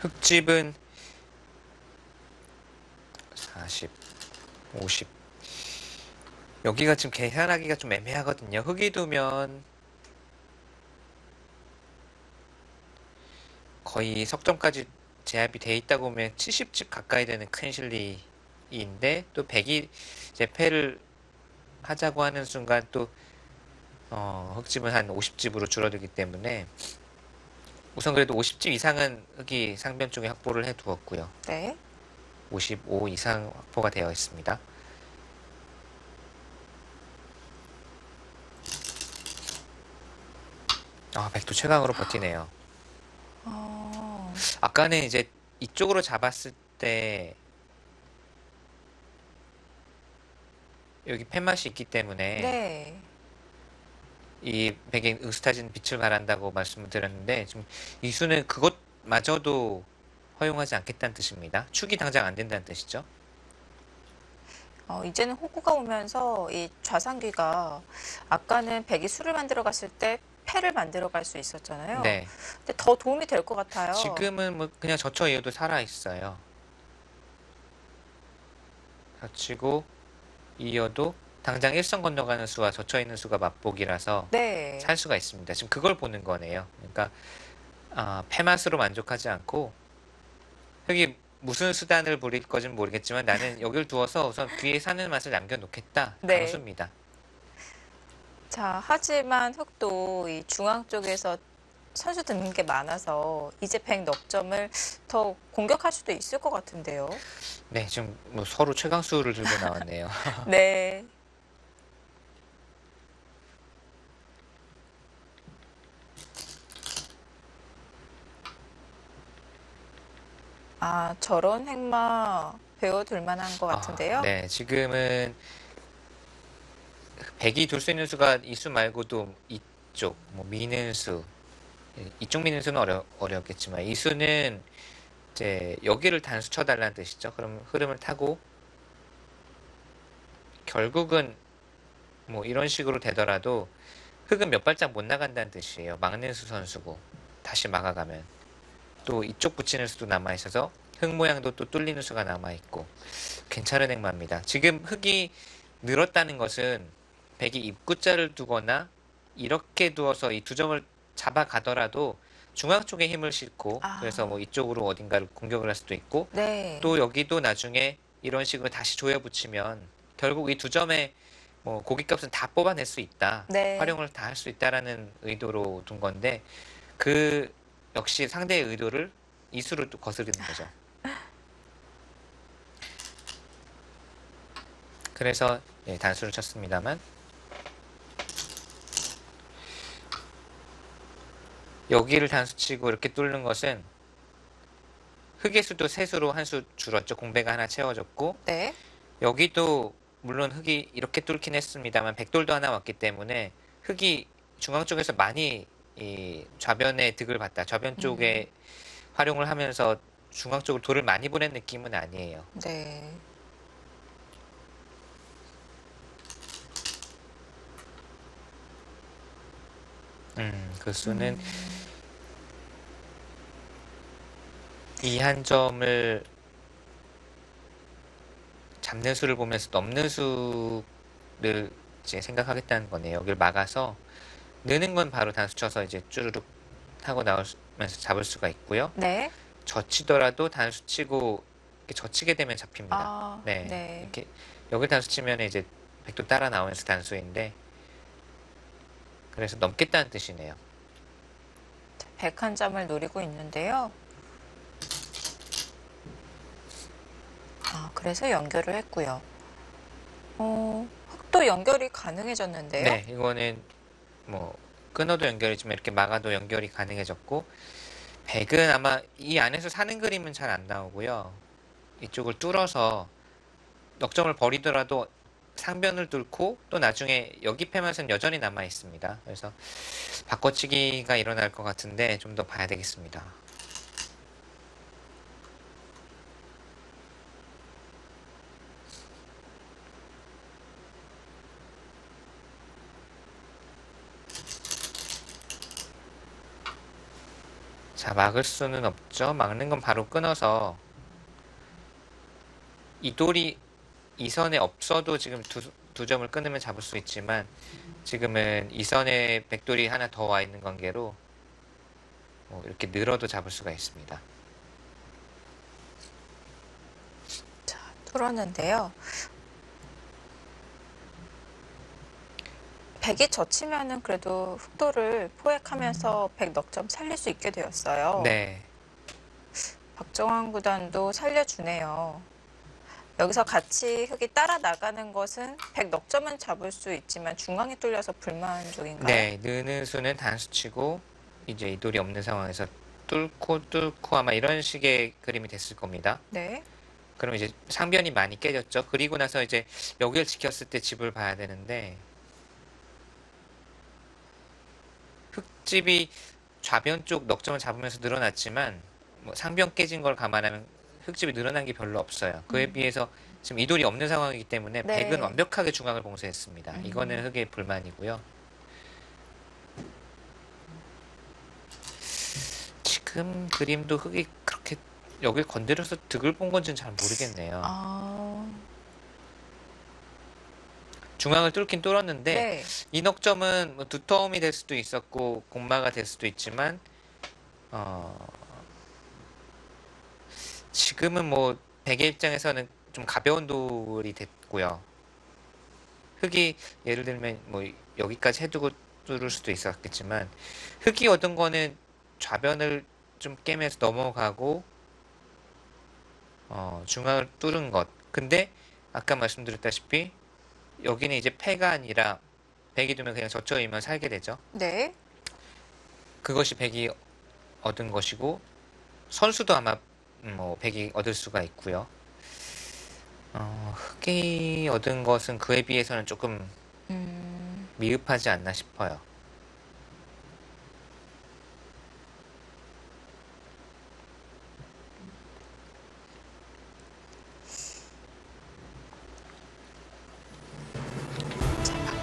흙집은 40, 50. 여기가 지금 계산하기가 좀 애매하거든요. 흙이 두면 거의 석점까지 제압이 돼 있다고 보면 70집 가까이 되는 큰 실리인데 또 100이 이제 패를 하자고 하는 순간 또 흙집은 한 50집으로 줄어들기 때문에 우선 그래도 50집 이상은 흙이 상변 쪽에 확보를 해 두었고요. 네. 55 이상 확보가 되어 있습니다. 백도 최강으로 버티네요. 아까는 이제 이쪽으로 잡았을 때 여기 팻맛이 있기 때문에 네. 이 백에 으스타진 빛을 발한다고 말씀을 드렸는데 지금 이수는 그것마저도 허용하지 않겠다는 뜻입니다. 축이 당장 안 된다는 뜻이죠. 이제는 호구가 오면서 이 좌상귀가 아까는 백이 수를 만들어 갔을 때 패를 만들어 갈 수 있었잖아요. 네. 근데 더 도움이 될 것 같아요. 지금은 뭐 그냥 젖혀 이어도 살아 있어요. 젖히고 이어도 당장 일선 건너가는 수와 젖혀 있는 수가 맞복이라서 네. 살 수가 있습니다. 지금 그걸 보는 거네요. 그러니까 패맛으로 만족하지 않고 흙이 무슨 수단을 부릴 건지는 모르겠지만 나는 여길 두어서 우선 귀에 사는 맛을 남겨놓겠다. 네. 강수입니다. 자, 하지만 흑도 이 중앙 쪽에서 선수 듣는 게 많아서 이제 백 넉 점을 더 공격할 수도 있을 것 같은데요. 네, 지금 뭐 서로 최강수를 들고 나왔네요. 네. 저런 행마 배워둘 만한 것 같은데요. 네, 지금은 백이 둘 수 있는 수가 이 수 말고도 이쪽, 뭐 미는 수, 이쪽 미는 수는 어렵겠지만 이 수는 이제 여기를 단수 쳐달라는 뜻이죠. 그럼 흐름을 타고 결국은 뭐 이런 식으로 되더라도 흙은 몇 발짝 못 나간다는 뜻이에요. 막는 수 선수고 다시 막아가면 또 이쪽 붙이는 수도 남아있어서 흙 모양도 또 뚫리는 수가 남아있고 괜찮은 행마입니다. 지금 흙이 늘었다는 것은 백이 입구자를 두거나 이렇게 두어서 이 두 점을 잡아가더라도 중앙 쪽에 힘을 싣고 그래서 뭐 이쪽으로 어딘가를 공격을 할 수도 있고 네. 또 여기도 나중에 이런 식으로 다시 조여 붙이면 결국 이 두 점의 뭐 고깃값은 다 뽑아낼 수 있다. 네. 활용을 다 할 수 있다라는 의도로 둔 건데 그 역시 상대의 의도를 이수로 또 거스르는 거죠. 그래서 단수를 쳤습니다만 여기를 단수치고 이렇게 뚫는 것은 흙의 수도 세 수로 한 수 줄었죠. 공배가 하나 채워졌고 네. 여기도 물론 흙이 이렇게 뚫긴 했습니다만 백돌도 하나 왔기 때문에 흙이 중앙 쪽에서 많이 이 좌변의 득을 봤다. 좌변 쪽에 활용을 하면서 중앙 쪽으로 돌을 많이 보낸 느낌은 아니에요. 네. 그 수는 이 한 점을 잡는 수를 보면서 넘는 수를 이제 생각하겠다는 거네요. 여기를 막아서 느는 건 바로 단수 쳐서 이제 쭈르륵 하고 나오면서 잡을 수가 있고요. 네. 젖히더라도 단수 치고 이렇게 젖히게 되면 잡힙니다. 아, 네. 네. 이렇게 여기 단수 치면 이제 백도 따라 나오면서 단수인데 그래서 넘겠다는 뜻이네요. 101점을 노리고 있는데요. 그래서 연결을 했고요. 흑도 연결이 가능해졌는데요. 네, 이거는 뭐 끊어도 연결이지만 이렇게 막아도 연결이 가능해졌고 백은 아마 이 안에서 사는 그림은 잘 안 나오고요. 이쪽을 뚫어서 넉점을 버리더라도 상변을 뚫고 또 나중에 여기 패만은 여전히 남아 있습니다. 그래서 바꿔치기가 일어날 것 같은데 좀 더 봐야 되겠습니다. 자, 막을 수는 없죠. 막는 건 바로 끊어서 이 돌이 이 선에 없어도 지금 두 점을 끊으면 잡을 수 있지만 지금은 이 선에 백돌이 하나 더 와 있는 관계로 뭐 이렇게 늘어도 잡을 수가 있습니다. 자, 뚫었는데요. 백이 젖히면은 그래도 흑도를 포획하면서 백 넉점 살릴 수 있게 되었어요. 네. 박정환 구단도 살려주네요. 여기서 같이 흑이 따라 나가는 것은 백 넉점은 잡을 수 있지만 중앙에 뚫려서 불만족인가요? 네, 느는 수는 단수치고 이제 이 돌이 없는 상황에서 뚫고 아마 이런 식의 그림이 됐을 겁니다. 네. 그럼 이제 상변이 많이 깨졌죠. 그리고 나서 이제 여기를 지켰을 때 집을 봐야 되는데 흑집이 좌변 쪽 넉점을 잡으면서 늘어났지만 뭐 상변 깨진 걸 감안하면 흑집이 늘어난 게 별로 없어요. 그에 비해서 지금 이 돌이 없는 상황이기 때문에 네. 백은 완벽하게 중앙을 봉쇄했습니다. 이거는 흑의 불만이고요. 지금 그림도 흑이 그렇게 여길 건드려서 득을 본 건지는 잘 모르겠네요. 중앙을 뚫긴 뚫었는데 네. 이 넉점은 뭐 두터움이 될 수도 있었고 공마가 될 수도 있지만 지금은 뭐 백의 입장에서는 좀 가벼운 돌이 됐고요. 흑이 예를 들면 뭐 여기까지 해두고 뚫을 수도 있었겠지만 흑이 얻은 거는 좌변을 좀 깨면서 넘어가고 중앙을 뚫은 것. 근데 아까 말씀드렸다시피 여기는 이제 패가 아니라 백이 두면 그냥 젖혀이면 살게 되죠. 네. 그것이 백이 얻은 것이고 선수도 아마 뭐 백이 얻을 수가 있고요. 흑이 얻은 것은 그에 비해서는 조금 미흡하지 않나 싶어요.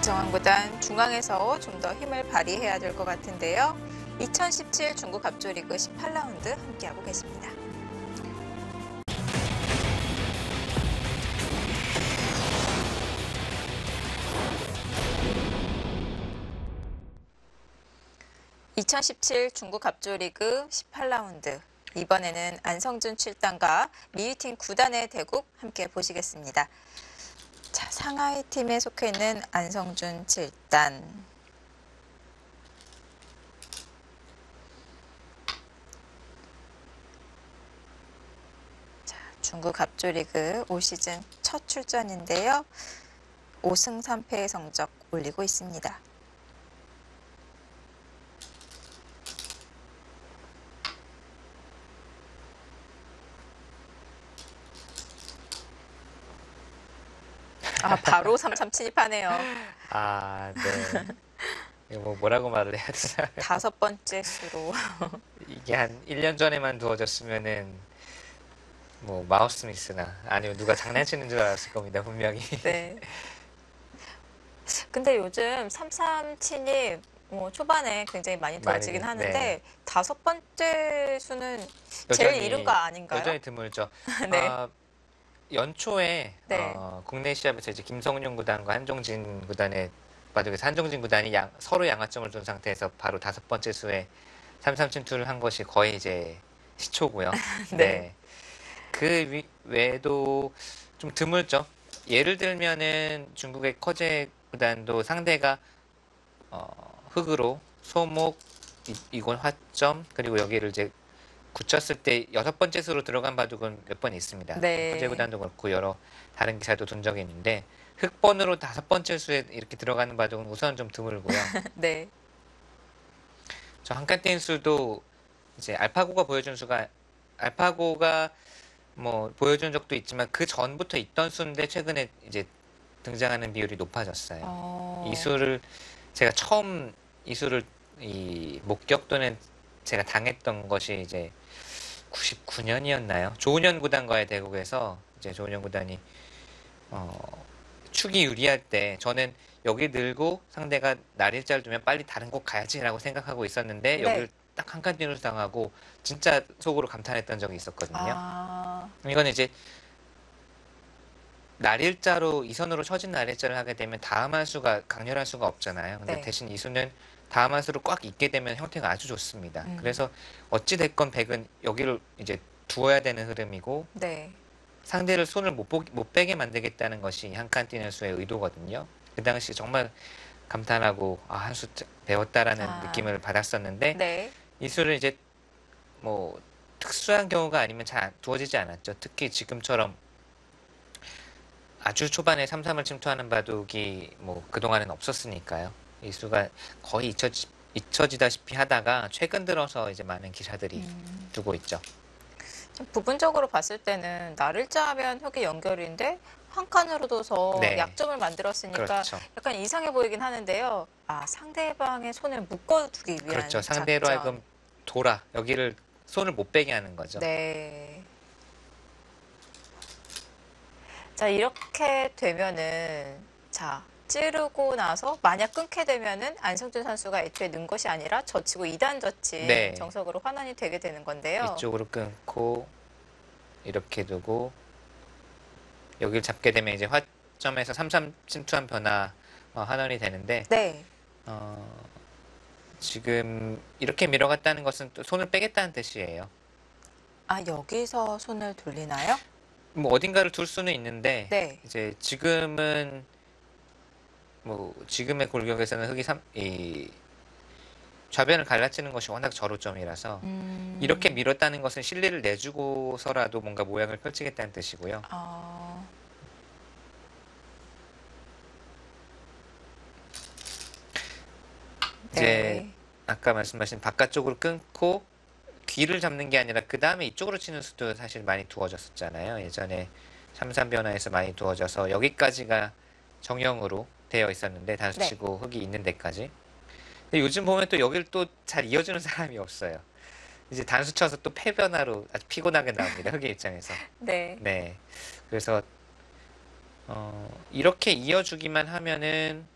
박정환 구단 중앙에서 좀 더 힘을 발휘해야 될 것 같은데요. 2017 중국 갑조리그 18라운드 함께하고 계십니다. (2017) 중국 갑조리그 18라운드 이번에는 안성준 7단과 미유팀 9단의 대국 함께 보시겠습니다. 자, 상하이 팀에 속해 있는 안성준 7단. 자, 중국 갑조리그 올 시즌 첫 출전인데요. 5승 3패의 성적 올리고 있습니다. 바로 3-3 침입하네요. 네. 이거 뭐라고 말을 해야 되나? 5번째 수로. 이게 한 1년 전에만 두어졌으면은 뭐 마우스미스나 아니면 누가 장난치는 줄 알았을 겁니다. 분명히. 네. 근데 요즘 3-3 침입 초반에 굉장히 많이 두어지긴 하는데 네. 5번째 수는 제일 이른 거 아닌가요? 여전히 드물죠. 네. 연초에 네. 국내 시합에서 이제 김성윤 구단과 한종진 구단의 바둑에서 한종진 구단이 서로 양화점을 둔 상태에서 바로 5번째 수에 3-3 침투를 한 것이 거의 이제 시초고요. 네. 네. 그 외에도 좀 드물죠. 예를 들면은 중국의 커제 구단도 상대가 흑으로 소목, 이곤 화점, 그리고 여기를 이제 굳혔을 때 6번째 수로 들어간 바둑은 몇 번 있습니다. 네. 커제 구단도 그렇고 여러 다른 기사도 둔 적이 있는데 흑번으로 5번째 수에 이렇게 들어가는 바둑은 우선 좀 드물고요. 네. 저 한칸 수도 이제 알파고가 뭐 보여준 적도 있지만 그 전부터 있던 수인데 최근에 이제 등장하는 비율이 높아졌어요. 이 수를 제가 처음 이 수를 이 목격 또는 제가 당했던 것이 이제 99년이었나요? 조은현 구단과의 대국에서 이제 조은현 구단이 축이 유리할 때 저는 여기 늘고 상대가 날일자를 두면 빨리 다른 곳 가야지라고 생각하고 있었는데 네. 여기를 딱 한 칸 뛰는 당하고 진짜 속으로 감탄했던 적이 있었거든요. 아, 이거는 이제 날일자로 이선으로 쳐진 날일자를 하게 되면 다음 한 수가 강렬한 수가 없잖아요. 근데 네. 대신 이 수는 다음 한 수를 꽉 잇게 되면 형태가 아주 좋습니다. 음. 그래서 어찌 됐건 백은 여기를 이제 두어야 되는 흐름이고 네. 상대를 손을 못 빼게 만들겠다는 것이 한 칸 뛰는 수의 의도거든요. 그 당시 정말 감탄하고 한 수 배웠다라는 느낌을 받았었는데 네. 이 수를 이제 뭐 특수한 경우가 아니면 잘 두어지지 않았죠. 특히 지금처럼 아주 초반에 3-3을 침투하는 바둑이 뭐 그동안은 없었으니까요. 이 수가 거의 잊혀지다시피 하다가 최근 들어서 이제 많은 기사들이 두고 있죠. 좀 부분적으로 봤을 때는 날일자 하면 흑의 연결인데 한 칸으로 둬서 네. 약점을 만들었으니까 그렇죠. 약간 이상해 보이긴 하는데요. 상대방의 손을 묶어두기 위한 그렇죠. 상대로 작전. 하여금 여기를 손을 못 빼게 하는 거죠. 네. 자, 이렇게 되면은 찌르고 나서 만약 끊게 되면은 안성준 선수가 애초에 는 것이 아니라 젖히고 2단 젖힌 네. 정석으로 환원이 되게 되는 건데요. 이쪽으로 끊고 이렇게 두고 여기를 잡게 되면 이제 화점에서 3-3 침투한 변화 환원이 되는데 네. 지금 이렇게 밀어갔다는 것은 또 손을 빼겠다는 뜻이에요. 여기서 손을 돌리나요? 뭐 어딘가를 둘 수는 있는데 네. 이제 지금은 뭐 지금의 골격에서는 흑이 이 좌변을 갈라치는 것이 워낙 저로점이라서 이렇게 밀었다는 것은 실리를 내주고서라도 뭔가 모양을 펼치겠다는 뜻이고요. 이제 네. 아까 말씀하신 바깥쪽으로 끊고 귀를 잡는 게 아니라 그 다음에 이쪽으로 치는 수도 사실 많이 두어졌었잖아요. 예전에 3-3 변화에서 많이 두어져서 여기까지가 정형으로 되어 있었는데 단수 네. 치고 흑이 있는 데까지. 근데 요즘 보면 또 여기를 또 잘 이어주는 사람이 없어요. 이제 단수 쳐서 또 패변화로 아주 피곤하게 나옵니다. 흑의 입장에서. 네. 네. 그래서 이렇게 이어주기만 하면은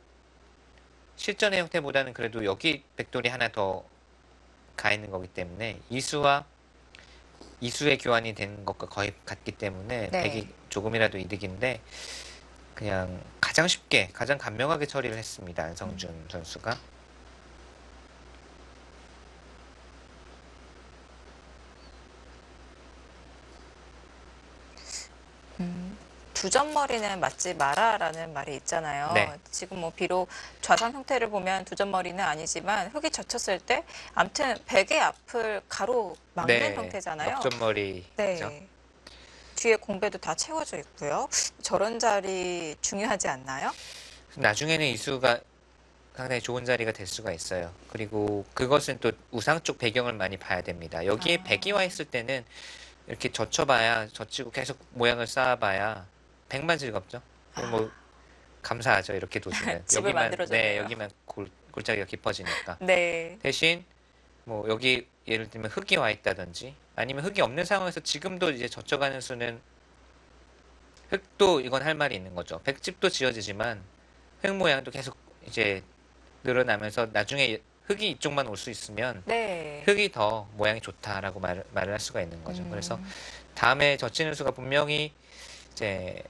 실전의 형태보다는 그래도 여기 백돌이 하나 더 가 있는 거기 때문에 이수와 이수의 교환이 되는 것과 거의 같기 때문에 네. 백이 조금이라도 이득인데 그냥 가장 쉽게 가장 간명하게 처리를 했습니다. 안성준 선수가. 두점머리는 맞지 마라라는 말이 있잖아요. 네. 지금 뭐 비록 좌상 형태를 보면 두점머리는 아니지만 흑이 젖혔을 때 아무튼 백의 앞을 가로 막는 형태잖아요. 역전머리죠. 네. 뒤에 공배도 다 채워져 있고요. 저런 자리 중요하지 않나요? 나중에는 이수가 상당히 좋은 자리가 될 수가 있어요. 그리고 그것은 또 우상 쪽 배경을 많이 봐야 됩니다. 여기에 백이 와 있을 때는 이렇게 젖히고 계속 모양을 쌓아봐야 백만 즐겁죠. 뭐 감사하죠. 이렇게 두시면 집을 만들어줬네요. 여기만 골짜기가 깊어지니까. 네. 대신 뭐 여기 예를 들면 흙이 와 있다든지 아니면 흙이 없는 상황에서 지금도 이제 젖혀가는 수는 흙도 이건 할 말이 있는 거죠. 백집도 지어지지만 흙 모양도 계속 이제 늘어나면서 나중에 흙이 이쪽만 올 수 있으면 네. 흙이 더 모양이 좋다라고 말을 할 수가 있는 거죠. 그래서 다음에 젖히는 수가 분명히 이제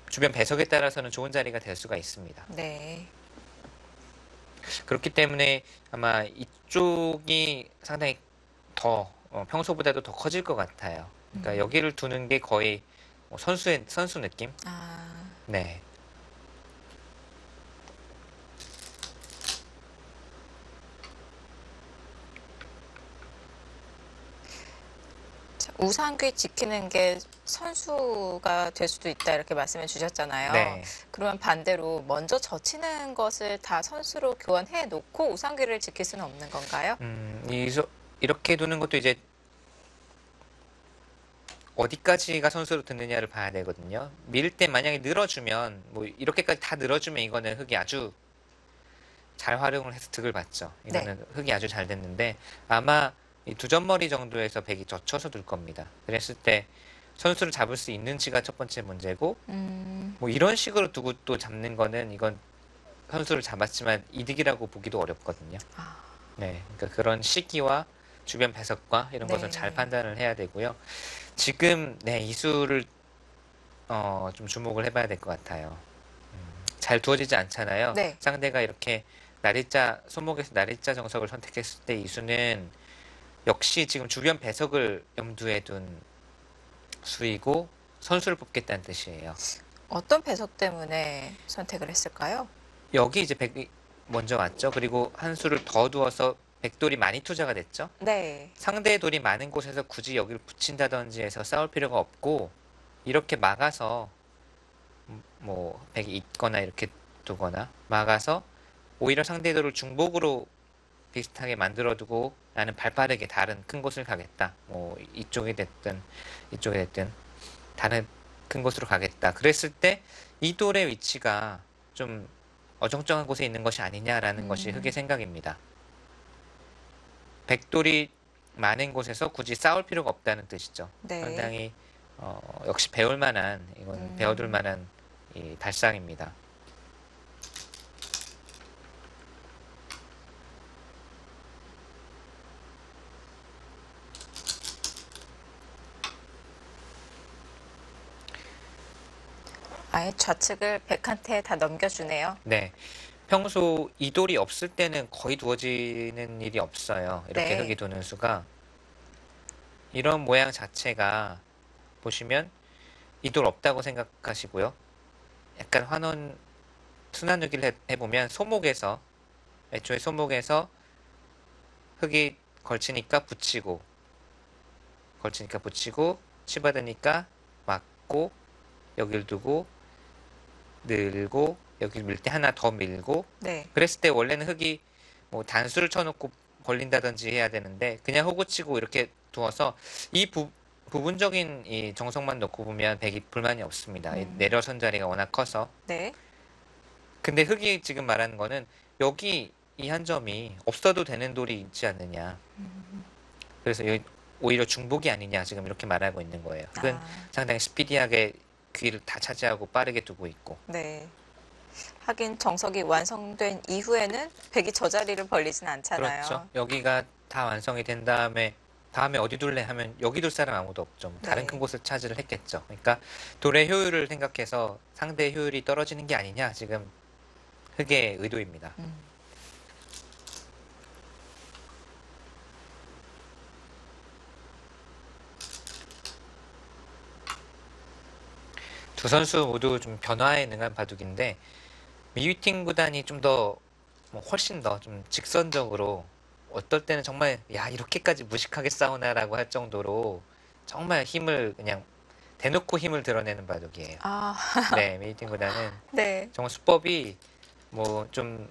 주변 배석에 따라서는 좋은 자리가 될 수가 있습니다. 네. 그렇기 때문에 아마 이쪽이 상당히 더 평소보다도 더 커질 것 같아요. 그러니까 여기를 두는 게 거의 뭐 선수 느낌? 아, 네. 자, 우상귀 지키는 게 선수가 될 수도 있다 이렇게 말씀해 주셨잖아요. 네. 그러면 반대로 먼저 젖히는 것을 다 선수로 교환해 놓고 우상귀를 지킬 수는 없는 건가요? 이렇게 두는 것도 이제 어디까지가 선수로 듣느냐를 봐야 되거든요. 밀 때 만약에 늘어주면 뭐 이렇게까지 다 늘어주면 이거는 흙이 아주 잘 활용을 해서 득을 봤죠. 이거는 흙이 아주 잘 됐는데 아마 이 두점머리 정도에서 백이 젖혀서 둘 겁니다. 그랬을 때 선수를 잡을 수 있는지가 첫 번째 문제고 뭐 이런 식으로 두고 또 잡는 거는 이건 선수를 잡았지만 이득이라고 보기도 어렵거든요. 아, 네, 그러니까 그런 시기와 주변 배석과 이런 네. 것을 잘 판단을 해야 되고요. 지금 네, 이 수를 좀 주목을 해봐야 될 것 같아요. 잘 두어지지 않잖아요. 네. 상대가 이렇게 손목에서 날일자 정석을 선택했을 때 이 수는 역시 지금 주변 배석을 염두에 둔 수이고 선수를 뽑겠다는 뜻이에요. 어떤 배석 때문에 선택을 했을까요? 여기 이제 백이 먼저 왔죠. 그리고 한 수를 더 두어서 백돌이 많이 투자가 됐죠. 네. 상대의 돌이 많은 곳에서 굳이 여기를 붙인다든지 해서 싸울 필요가 없고 이렇게 막아서 뭐 백이 있거나 이렇게 두거나 막아서 오히려 상대의 돌을 중복으로 비슷하게 만들어두고 나는 발빠르게 다른 큰 곳을 가겠다. 뭐 이쪽이 됐든 이쪽이 됐든 다른 큰 곳으로 가겠다. 그랬을 때 이 돌의 위치가 좀 어정쩡한 곳에 있는 것이 아니냐라는 것이 흙의 생각입니다. 백돌이 많은 곳에서 굳이 싸울 필요가 없다는 뜻이죠. 네. 상당히 역시 배울 만한 이건 배워둘 만한 이 발상입니다. 아예 좌측을 백한테 다 넘겨주네요. 네. 평소 이 돌이 없을 때는 거의 두어지는 일이 없어요. 이렇게 네. 흙이 도는 수가. 이런 모양 자체가 보시면 이 돌 없다고 생각하시고요. 약간 순환누기를 해보면 애초에 소목에서 흙이 걸치니까 붙이고 치받으니까 막고 여길 두고 늘고 여기 밀 때 하나 더 밀고 네. 그랬을 때 원래는 흙이 뭐 단수를 쳐놓고 걸린다든지 해야 되는데 그냥 호구치고 이렇게 두어서 이 부분적인 이 정석만 놓고 보면 백이 불만이 없습니다. 이 내려선 자리가 워낙 커서. 네. 근데 흙이 지금 말하는 거는 여기 이 한 점이 없어도 되는 돌이 있지 않느냐. 그래서 여기 오히려 중복이 아니냐 지금 이렇게 말하고 있는 거예요. 흙은 상당히 스피디하게 귀를 다 차지하고 빠르게 두고 있고. 네. 하긴 정석이 완성된 이후에는 백이 저 자리를 벌리진 않잖아요. 그렇죠. 여기가 다 완성이 된 다음에 어디 둘래 하면 여기 둘 사람 아무도 없죠. 다른 네. 큰 곳을 차지를 했겠죠. 그러니까 돌의 효율을 생각해서 상대의 효율이 떨어지는 게 아니냐 지금 흙의 의도입니다. 두 선수 모두 좀 변화에 능한 바둑인데 미유팅 구단이 좀 더 훨씬 더 좀 직선적으로 어떨 때는 정말 야 이렇게까지 무식하게 싸우나라고 할 정도로 정말 힘을 그냥 대놓고 힘을 드러내는 바둑이에요. 아, 네, 미유팅 구단은 네. 정말 수법이 뭐 좀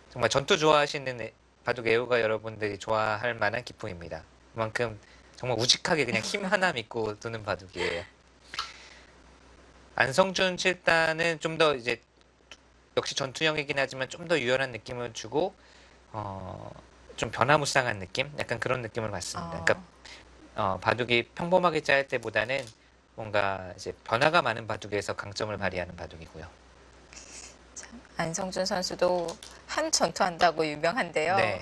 정말 전투 좋아하시는 바둑 애호가 여러분들이 좋아할 만한 기풍입니다. 그만큼 정말 우직하게 그냥 힘 하나 믿고 두는 바둑이에요. 안성준 7단은 좀 더 이제 역시 전투형이긴 하지만 좀 더 유연한 느낌을 주고 좀 변화무쌍한 느낌? 약간 그런 느낌을 받습니다. 그러니까 바둑이 평범하게 짤 때보다는 뭔가 이제 변화가 많은 바둑에서 강점을 발휘하는 바둑이고요. 안성준 선수도 한 전투한다고 유명한데요. 네.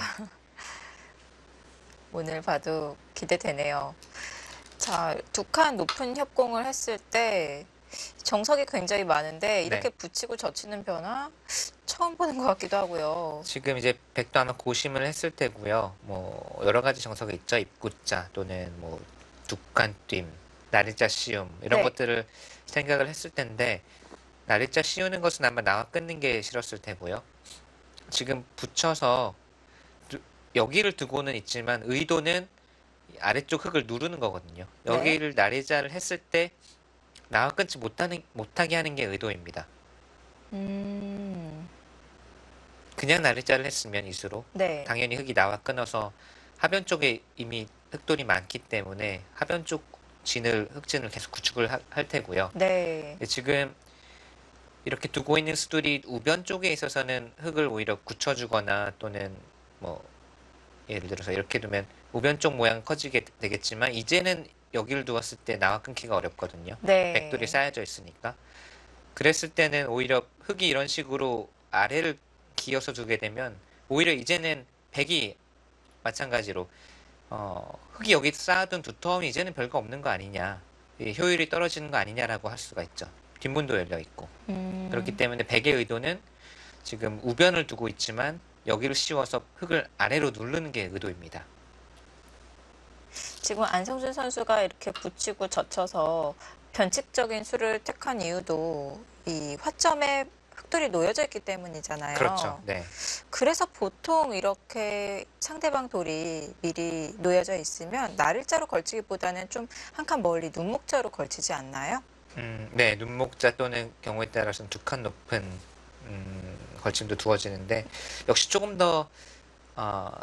오늘 봐도 기대되네요. 자, 두 칸 높은 협공을 했을 때 정석이 굉장히 많은데 이렇게 네. 붙이고 젖히는 변화 처음 보는 것 같기도 하고요. 지금 이제 백도 아마 고심을 했을 테고요. 뭐 여러 가지 정석이 있죠. 입구자 또는 뭐 둑간뜀, 나리자 씌움 이런 네. 것들을 생각을 했을 텐데 나리자 씌우는 것은 아마 나와 끊는 게 싫었을 테고요. 지금 붙여서 여기를 두고는 있지만 의도는 아래쪽 흙을 누르는 거거든요. 네. 여기를 나리자를 했을 때 나와 끊지 못하게 하는 게 의도입니다. 음, 그냥 나리자를 했으면 이수로 네. 당연히 흙이 나와 끊어서 하변 쪽에 이미 흙돌이 많기 때문에 하변 쪽 흙진을 계속 구축을 할 테고요. 네. 지금 이렇게 두고 있는 수들이 우변 쪽에 있어서는 흙을 오히려 굳혀주거나 또는 뭐 예를 들어서 이렇게 두면 우변 쪽 모양 커지게 되겠지만 이제는 여기를 두었을 때 나와 끊기가 어렵거든요. 백돌이 네. 쌓여져 있으니까. 그랬을 때는 오히려 흙이 이런 식으로 아래를 기어서 두게 되면 오히려 이제는 백이 마찬가지로 흙이 여기 쌓아둔 두터움이 이제는 별거 없는 거 아니냐, 이 효율이 떨어지는 거 아니냐라고 할 수가 있죠. 뒷문도 열려 있고. 그렇기 음, 때문에 백의 의도는 지금 우변을 두고 있지만 여기를 씌워서 흙을 아래로 누르는 게 의도입니다. 지금 안성준 선수가 이렇게 붙이고 젖혀서 변칙적인 수를 택한 이유도 이 화점에 흙돌이 놓여져 있기 때문이잖아요. 그렇죠. 네. 그래서 보통 이렇게 상대방 돌이 미리 놓여져 있으면 나를자로 걸치기보다는 좀 한 칸 멀리 눈목자로 걸치지 않나요? 네, 눈목자 또는 경우에 따라서는 두 칸 높은 걸침도 두어지는데 역시 조금 더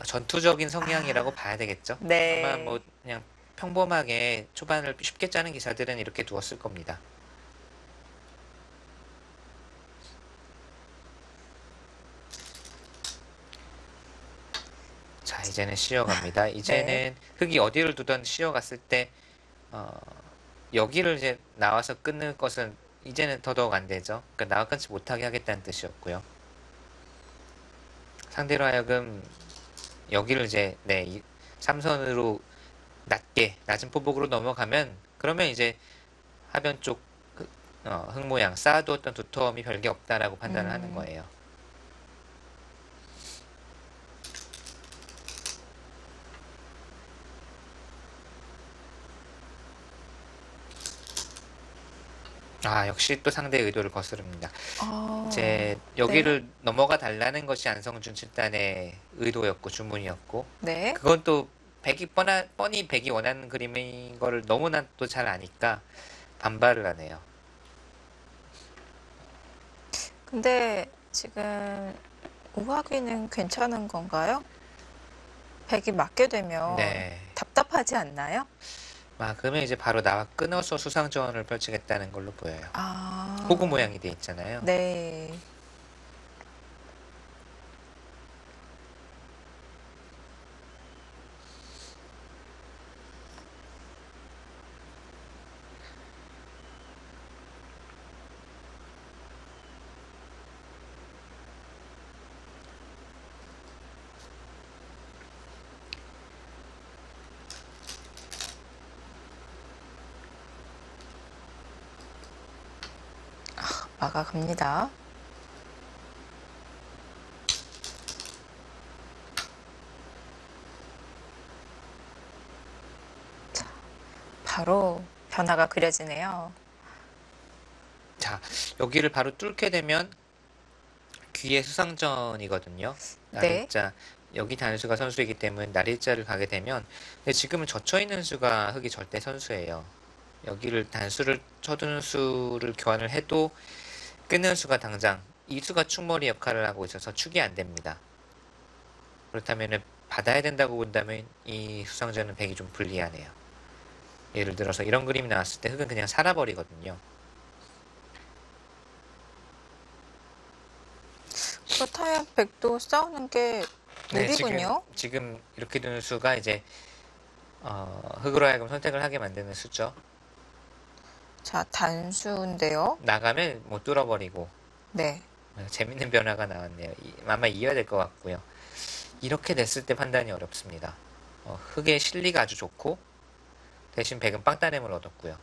전투적인 성향이라고 봐야 되겠죠. 아마 네. 뭐 그냥 평범하게 초반을 쉽게 짜는 기사들은 이렇게 두었을 겁니다. 자, 이제는 씌어갑니다. 네. 이제는 흙이 어디를 두던 씌어갔을 때 어, 여기를 이제 나와서 끊는 것은 이제는 더더욱 안 되죠. 그러니까 나와 끊지 못하게 하겠다는 뜻이었고요. 상대로 하여금 여기를 이제 네, 3선으로 낮은 포복으로 넘어가면 그러면 이제 하변 쪽 흙 모양 쌓아두었던 두터움이 별게 없다라고 판단을 하는 음, 거예요. 역시 또 상대의 의도를 거스릅니다. 이제 네. 여기를 넘어가 달라는 것이 안성준 7단의 의도였고 주문이었고 네. 그건 또 뻔히 백이 원하는 그림인 거를 너무나 또 잘 아니까 반발을 하네요. 근데 지금 우화기는 괜찮은 건가요? 백이 맞게 되면 네. 답답하지 않나요? 그러면 이제 바로 나와 끊어서 수상전을 펼치겠다는 걸로 보여요. 호구 아, 모양이 돼 있잖아요. 네. 막아갑니다. 바로 변화가 그려지네요. 자, 여기를 바로 뚫게 되면 귀의 수상전이거든요. 네. 나리자 여기 단수가 선수이기 때문에 나리자를 가게 되면 근데 지금은 젖혀있는 수가 흙이 절대 선수예요. 여기를 단수를 쳐두는 수를 교환을 해도 끊는 수가 당장 이 수가 축머리 역할을 하고 있어서 축이 안 됩니다. 그렇다면 받아야 된다고 본다면 이 수상전은 백이 좀 불리하네요. 예를 들어서 이런 그림이 나왔을 때 흙은 그냥 살아버리거든요. 그렇다면 백도 싸우는 게 네, 무리군요. 지금 이렇게 두는 수가 이제 흙으로 하여금 선택을 하게 만드는 수죠. 자, 단수인데요. 나가면 못 뚫어버리고 네. 재밌는 변화가 나왔네요. 아마 이어야 될 것 같고요. 이렇게 됐을 때 판단이 어렵습니다. 흙의 실리가 아주 좋고 대신 백은 빵따냄을 얻었고요.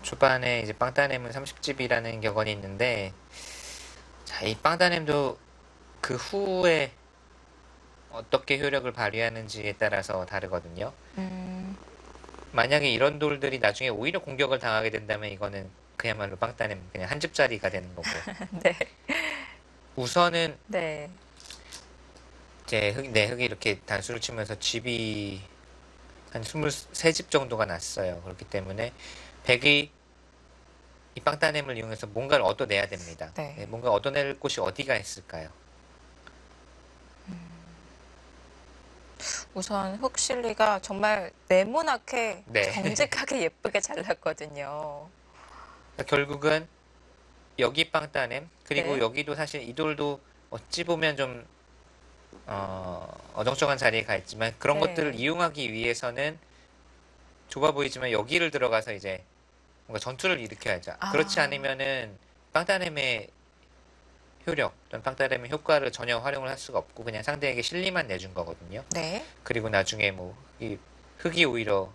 초반에 이제 빵따냄은 30집이라는 격언이 있는데, 자, 이 빵따냄도 그 후에 어떻게 효력을 발휘하는지에 따라서 다르거든요. 만약에 이런 돌들이 나중에 오히려 공격을 당하게 된다면 이거는 그야말로 빵따냄 그냥 한 집짜리가 되는 거고. 네. 우선은 네. 이제 흙이 이렇게 단수를 치면서 집이 한 23집 정도가 났어요. 그렇기 때문에 백이 이 빵따냄을 이용해서 뭔가를 얻어내야 됩니다. 네. 네, 뭔가 얻어낼 곳이 어디가 있을까요? 우선 흑실리가 정말 네모나게 네. 정직하게 예쁘게 잘랐거든요. 결국은 여기 빵따냄 그리고 네. 여기도 사실 이 돌도 어찌 보면 좀 어정쩡한 자리에 가 있지만 그런 네. 것들을 이용하기 위해서는 좁아 보이지만 여기를 들어가서 이제 뭔가 전투를 일으켜야죠. 아. 그렇지 않으면은 빵따냄의 효력 또는 빵따냄의 효과를 전혀 활용을 할 수가 없고 그냥 상대에게 실리만 내준 거거든요. 네. 그리고 나중에 뭐 이 흙이 오히려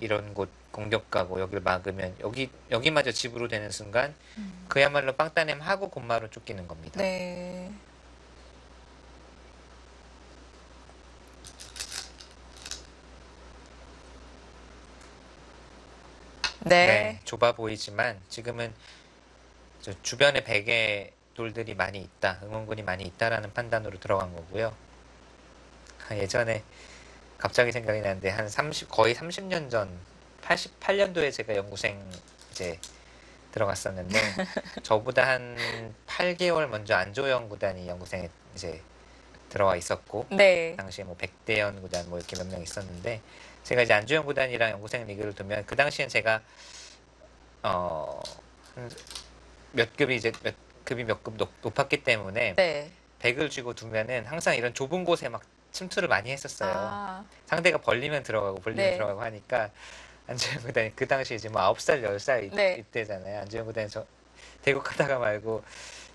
이런 곳 공격 가고 여기를 막으면 여기마저 집으로 되는 순간 그야말로 빵따냄 하고 곤마로 쫓기는 겁니다. 네. 네. 좁아 보이지만 지금은 저 주변에 베개 돌들이 많이 있다, 응원군이 많이 있다라는 판단으로 들어간 거고요. 예전에 갑자기 생각이 나는데 거의 30년 전 88년도에 제가 연구생 이제 들어갔었는데 저보다 한 8개월 먼저 안조영 구단이 연구생에 이제 들어와 있었고 네. 당시에 뭐 백대현 구단 뭐 이렇게 몇 명 있었는데 제가 이제 안조영 구단이랑 연구생 리그를 두면 그 당시엔 제가 몇 급이 이제 몇 급 높았기 때문에 네. 백을 쥐고 두면은 항상 이런 좁은 곳에 막 침투를 많이 했었어요. 아. 상대가 벌리면 들어가고 벌리면 네. 들어가고 하니까 안재영 구단이 그 당시 이제 뭐 9살 10살 네. 이때잖아요. 안재영 구단이 대국하다가 말고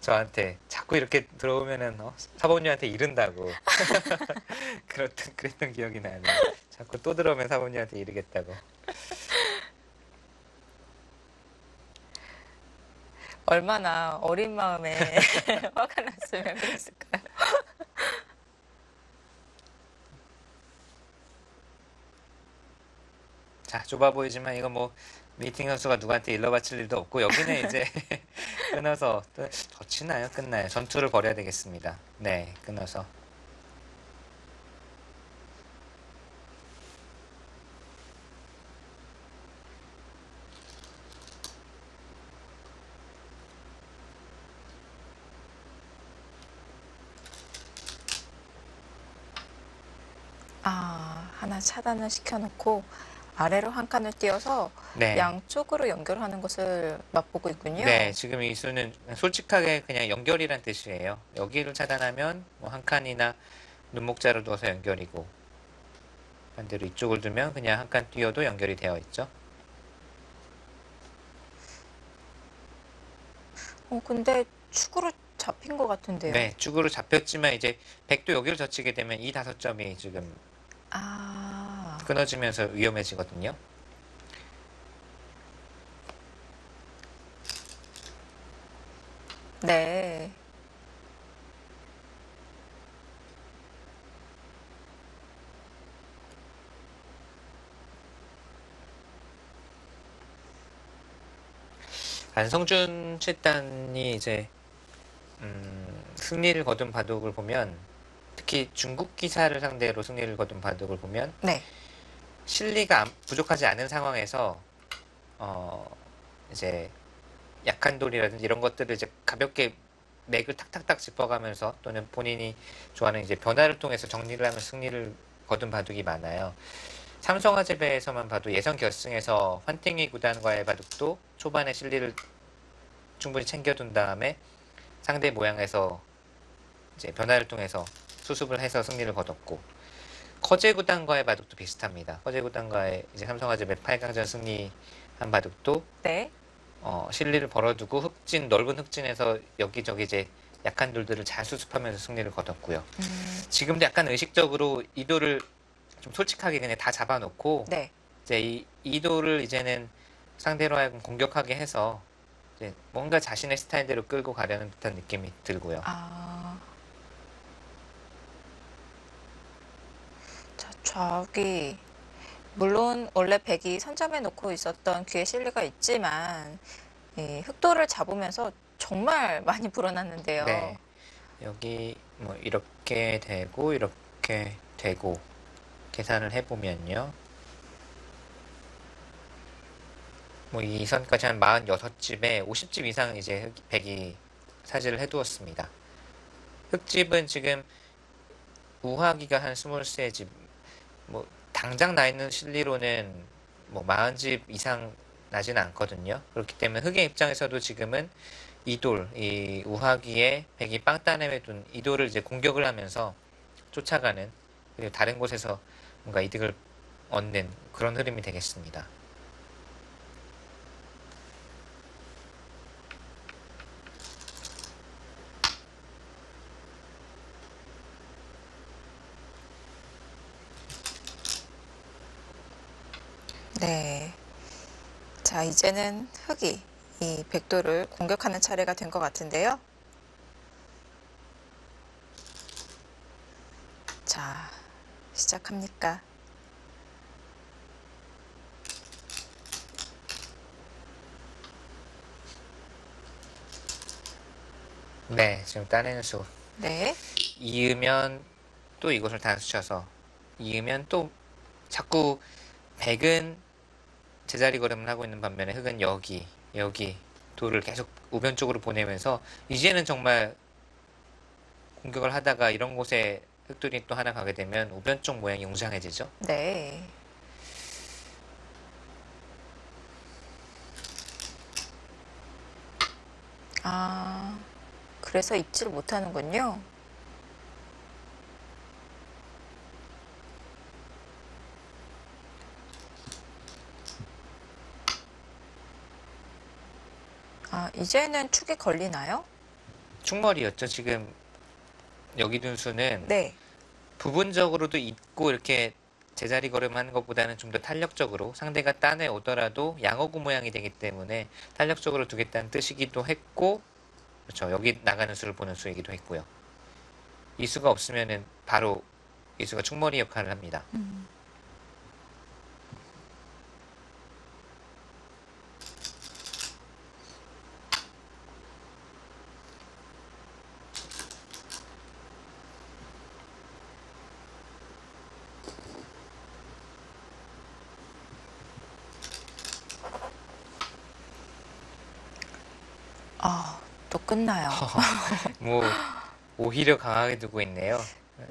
저한테 자꾸 이렇게 들어오면은 사모님한테 이른다고 그랬던 기억이 나네요. 자꾸 또 들어오면 사모님한테 이르겠다고. 얼마나 어린 마음에 화가 났으면 그랬을까요? 자, 좁아 보이지만 이거 뭐 미팅 선수가 누구한테 일러 바칠 일도 없고 여기는 이제 끊어서 더 치나요? 끝나요? 전투를 벌여야 되겠습니다. 네, 끊어서. 아, 하나 차단을 시켜놓고 아래로 한 칸을 띄어서 네. 양쪽으로 연결하는 것을 맛보고 있군요. 네, 지금 이 수는 솔직하게 그냥 연결이란 뜻이에요. 여기를 차단하면 뭐 한 칸이나 눈목자를 두어서 연결이고 반대로 이쪽을 두면 그냥 한 칸 띄어도 연결이 되어 있죠. 근데 축으로 잡힌 것 같은데요. 네, 쭉으로 잡혔지만 이제 백도 여기를 젖히게 되면 이 5점이 지금 아, 끊어지면서 위험해지거든요. 네. 안성준 최단이 이제 승리를 거둔 바둑을 보면 특히 중국 기사를 상대로 승리를 거둔 바둑을 보면 네. 실리가 부족하지 않은 상황에서 이제 약한 돌이라든지 이런 것들을 이제 가볍게 맥을 탁탁탁 짚어가면서 또는 본인이 좋아하는 이제 변화를 통해서 정리를 하면서 승리를 거둔 바둑이 많아요. 삼성화재배에서만 봐도 예선 결승에서 환팅이 구단과의 바둑도 초반에 실리를 충분히 챙겨둔 다음에 상대 모양에서 이제 변화를 통해서 수습을 해서 승리를 거뒀고 커제 구단과의 바둑도 비슷합니다. 커제 구단과의 이제 삼성화재 8강전 승리한 바둑도 네. 실리를 벌어두고 넓은 흑진에서 여기저기 이제 약한 돌들을 잘 수습하면서 승리를 거뒀고요. 지금도 약간 의식적으로 이도를 좀 솔직하게 그냥 다 잡아놓고 네. 이제 이도를 이제는 상대로 하여금 공격하게 해서 이제 뭔가 자신의 스타일대로 끌고 가려는 듯한 느낌이 들고요. 자, 저기 물론 원래 백이 선점해 놓고 있었던 귀에 실리가 있지만 이 흑도를 잡으면서 정말 많이 불어났는데요. 네. 여기 뭐 이렇게 되고 이렇게 되고 계산을 해보면요. 뭐 이 선까지 한 46집에 50집 이상 이제 백이 사지를 해두었습니다. 흑집은 지금 우하기가 한 23집, 뭐 당장 나 있는 실리로는 뭐 40집 이상 나지는 않거든요. 그렇기 때문에 흑의 입장에서도 지금은 이 우하기에 백이 빵따내에 둔 이돌을 이제 공격을 하면서 쫓아가는, 그리고 다른 곳에서 뭔가 이득을 얻는 그런 흐름이 되겠습니다. 네. 자, 이제는 흑이 이 백도를 공격하는 차례가 된 것 같은데요. 자, 시작합니까? 네, 지금 따내는 수. 네. 이으면 또 이것을 단수쳐서 이으면 또 자꾸 백은 제자리 걸음을 하고 있는 반면에 흑은 여기 돌을 계속 우변 쪽으로 보내면서 이제는 정말 공격을 하다가 이런 곳에 흑돌이 또 하나 가게 되면 우변 쪽 모양이 웅장해지죠. 네. 그래서 입지를 못하는군요. 이제는 축이 걸리나요? 충머리였죠. 지금 여기 둔 수는 네. 부분적으로도 있고 이렇게 제자리 걸음하는 것보다는 좀 더 탄력적으로 상대가 따내 오더라도 양어구 모양이 되기 때문에 탄력적으로 두겠다는 뜻이기도 했고, 그렇죠. 여기 나가는 수를 보는 수이기도 했고요. 이 수가 없으면은 바로 이 수가 충머리 역할을 합니다. 또 끝나요. 뭐 오히려 강하게 두고 있네요.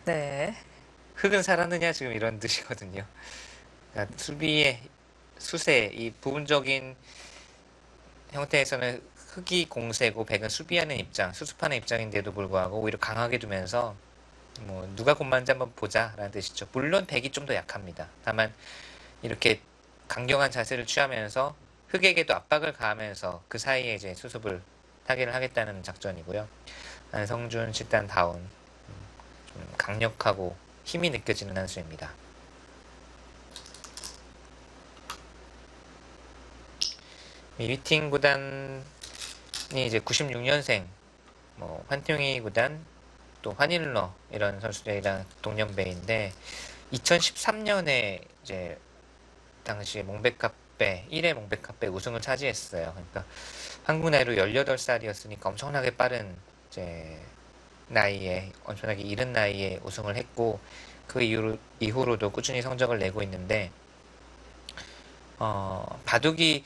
네. 흑은 살았느냐 지금 이런 뜻이거든요. 그러니까 수비의 수세, 이 부분적인 형태에서는 흑이 공세고 백은 수비하는 입장, 수습하는 입장인데도 불구하고 오히려 강하게 두면서 뭐 누가 곧만지 한번 보자라는 뜻이죠. 물론 백이 좀 더 약합니다. 다만 이렇게 강경한 자세를 취하면서 흑에게도 압박을 가하면서 그 사이에 이제 수습을 타개를 하겠다는 작전이고요. 안성준 10단 다운, 좀 강력하고 힘이 느껴지는 한 수입니다. 위팅 구단이 이제 96년생, 뭐 환팅이 구단, 또 환일러 이런 선수들이랑 동년배인데 2013년에 이제 당시에 몽백카페 1회 몽백카페 우승을 차지했어요. 그러니까 한국 나이로 18살이었으니까 엄청나게 빠른 이제 나이에, 엄청나게 이른 나이에 우승을 했고 그 이후로도 꾸준히 성적을 내고 있는데 바둑이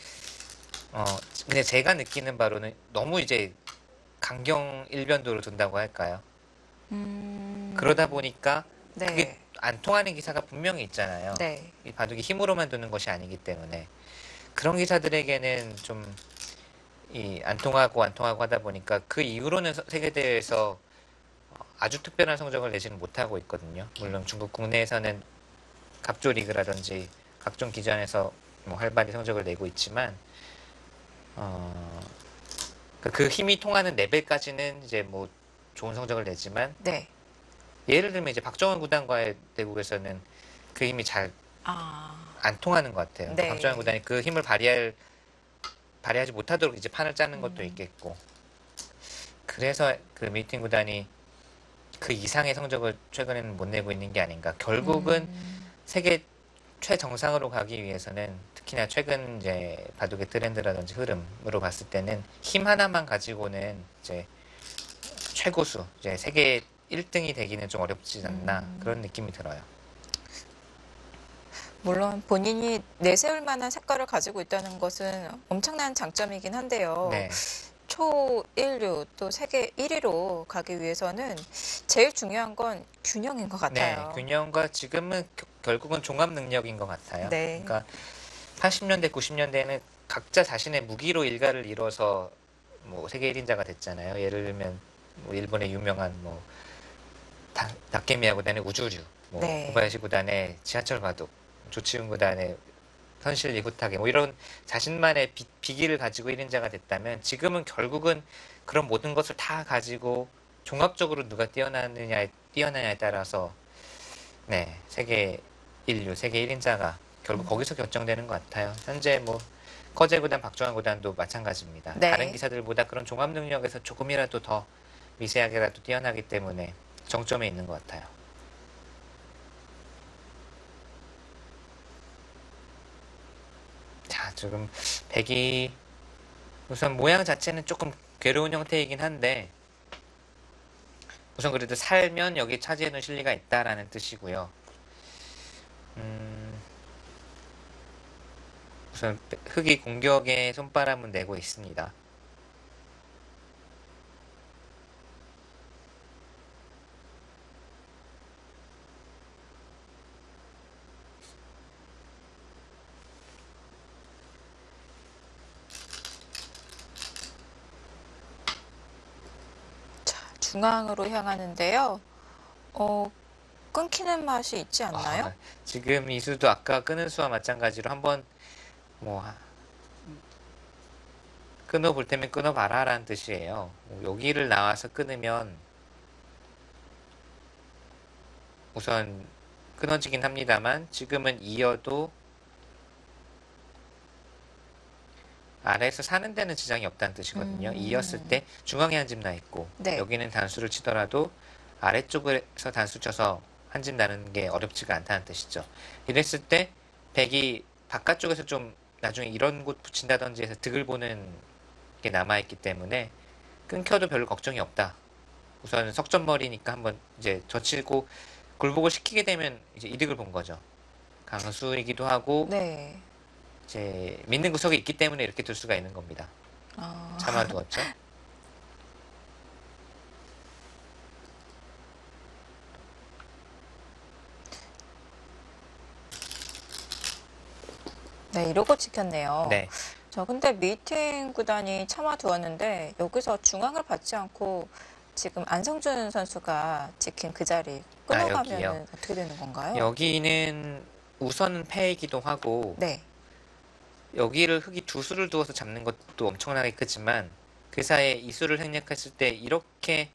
근데 제가 느끼는 바로는 너무 이제 강경 일변도로 둔다고 할까요? 그러다 보니까 네. 그게 안 통하는 기사가 분명히 있잖아요. 네. 이 바둑이 힘으로만 두는 것이 아니기 때문에 그런 기사들에게는 좀 안 통하고 하다 보니까 그 이후로는 세계대회에서 아주 특별한 성적을 내지는 못하고 있거든요. 물론 중국 국내에서는 갑조 리그라든지 각종 기전에서 뭐 활발히 성적을 내고 있지만 그 힘이 통하는 레벨까지는 이제 뭐 좋은 성적을 내지만 네. 예를 들면 이제 박정원 구단과의 대국에서는 그 힘이 잘 안 아, 통하는 것 같아요. 그러니까 박정원 네. 구단이 그 힘을 발휘하지 못하도록 이제 판을 짜는 것도 있겠고 그래서 그 미팅 구단이 그 이상의 성적을 최근에는 못 내고 있는 게 아닌가. 결국은 세계 최정상으로 가기 위해서는 특히나 최근 이제 바둑의 트렌드라든지 흐름으로 봤을 때는 힘 하나만 가지고는 이제 최고수, 이제 세계 1등이 되기는 좀 어렵지 않나 그런 느낌이 들어요. 물론 본인이 내세울 만한 색깔을 가지고 있다는 것은 엄청난 장점이긴 한데요. 네, 초일류 또 세계 1위로 가기 위해서는 제일 중요한 건 균형인 것 네, 같아요. 균형과 지금은 결국은 종합 능력인 것 같아요. 네. 그러니까 80년대, 90년대에는 각자 자신의 무기로 일가를 이뤄서 뭐 세계 1인자가 됐잖아요. 예를 들면 뭐 일본의 유명한 뭐 다케미야 구단의 우주류, 뭐 네. 고바야시 구단의 지하철 바둑, 조치훈 구단의 선실리 후타게 뭐 이런 자신만의 비기를 가지고 1인자가 됐다면 지금은 결국은 그런 모든 것을 다 가지고 종합적으로 누가 뛰어나냐에 따라서 네, 세계 인류, 세계 1인자가 결국 거기서 결정되는 것 같아요. 현재 뭐 커제 구단, 박정환 구단도 마찬가지입니다. 네. 다른 기사들보다 그런 종합 능력에서 조금이라도 더 미세하게라도 뛰어나기 때문에 정점에 있는 것 같아요. 자, 지금 백이 우선 모양 자체는 조금 괴로운 형태이긴 한데 우선 그래도 살면 여기 차지해 놓은 실리가 있다라는 뜻이고요. 우선 흑이 공격에 손바람은 내고 있습니다. 자, 중앙으로 향하는데요. 끊기는 맛이 있지 않나요? 지금 이 수도 아까 끄는 수와 마찬가지로 한번 뭐 끊어볼 테면 끊어봐라 라는 뜻이에요. 여기를 나와서 끊으면 우선 끊어지긴 합니다만 지금은 이어도 아래에서 사는 데는 지장이 없다는 뜻이거든요. 이었을 때 중앙에 한 집 나 있고 네. 여기는 단수를 치더라도 아래쪽에서 단수 쳐서 한 집 나는 게 어렵지가 않다는 뜻이죠. 이랬을 때 백이 바깥쪽에서 좀 나중에 이런 곳 붙인다든지 해서 득을 보는 게 남아있기 때문에 끊겨도 별로 걱정이 없다. 우선 석점머리니까 한번 이제 젖히고 굴복을 시키게 되면 이제 이득을 본 거죠. 강수이기도 하고 네. 이제 믿는 구석이 있기 때문에 이렇게 둘 수가 있는 겁니다. 참아두었죠. 네, 이러고 지켰네요. 네. 저 근데 미팅 구단이 참아두었는데 여기서 중앙을 받지 않고 지금 안성준 선수가 지킨 그 자리 여기요. 끊어가면 어떻게 되는 건가요? 여기는 우선은 패이기도 하고 네. 여기를 흑이 두 수를 두어서 잡는 것도 엄청나게 크지만 그 사이에 이 수를 생략했을 때 이렇게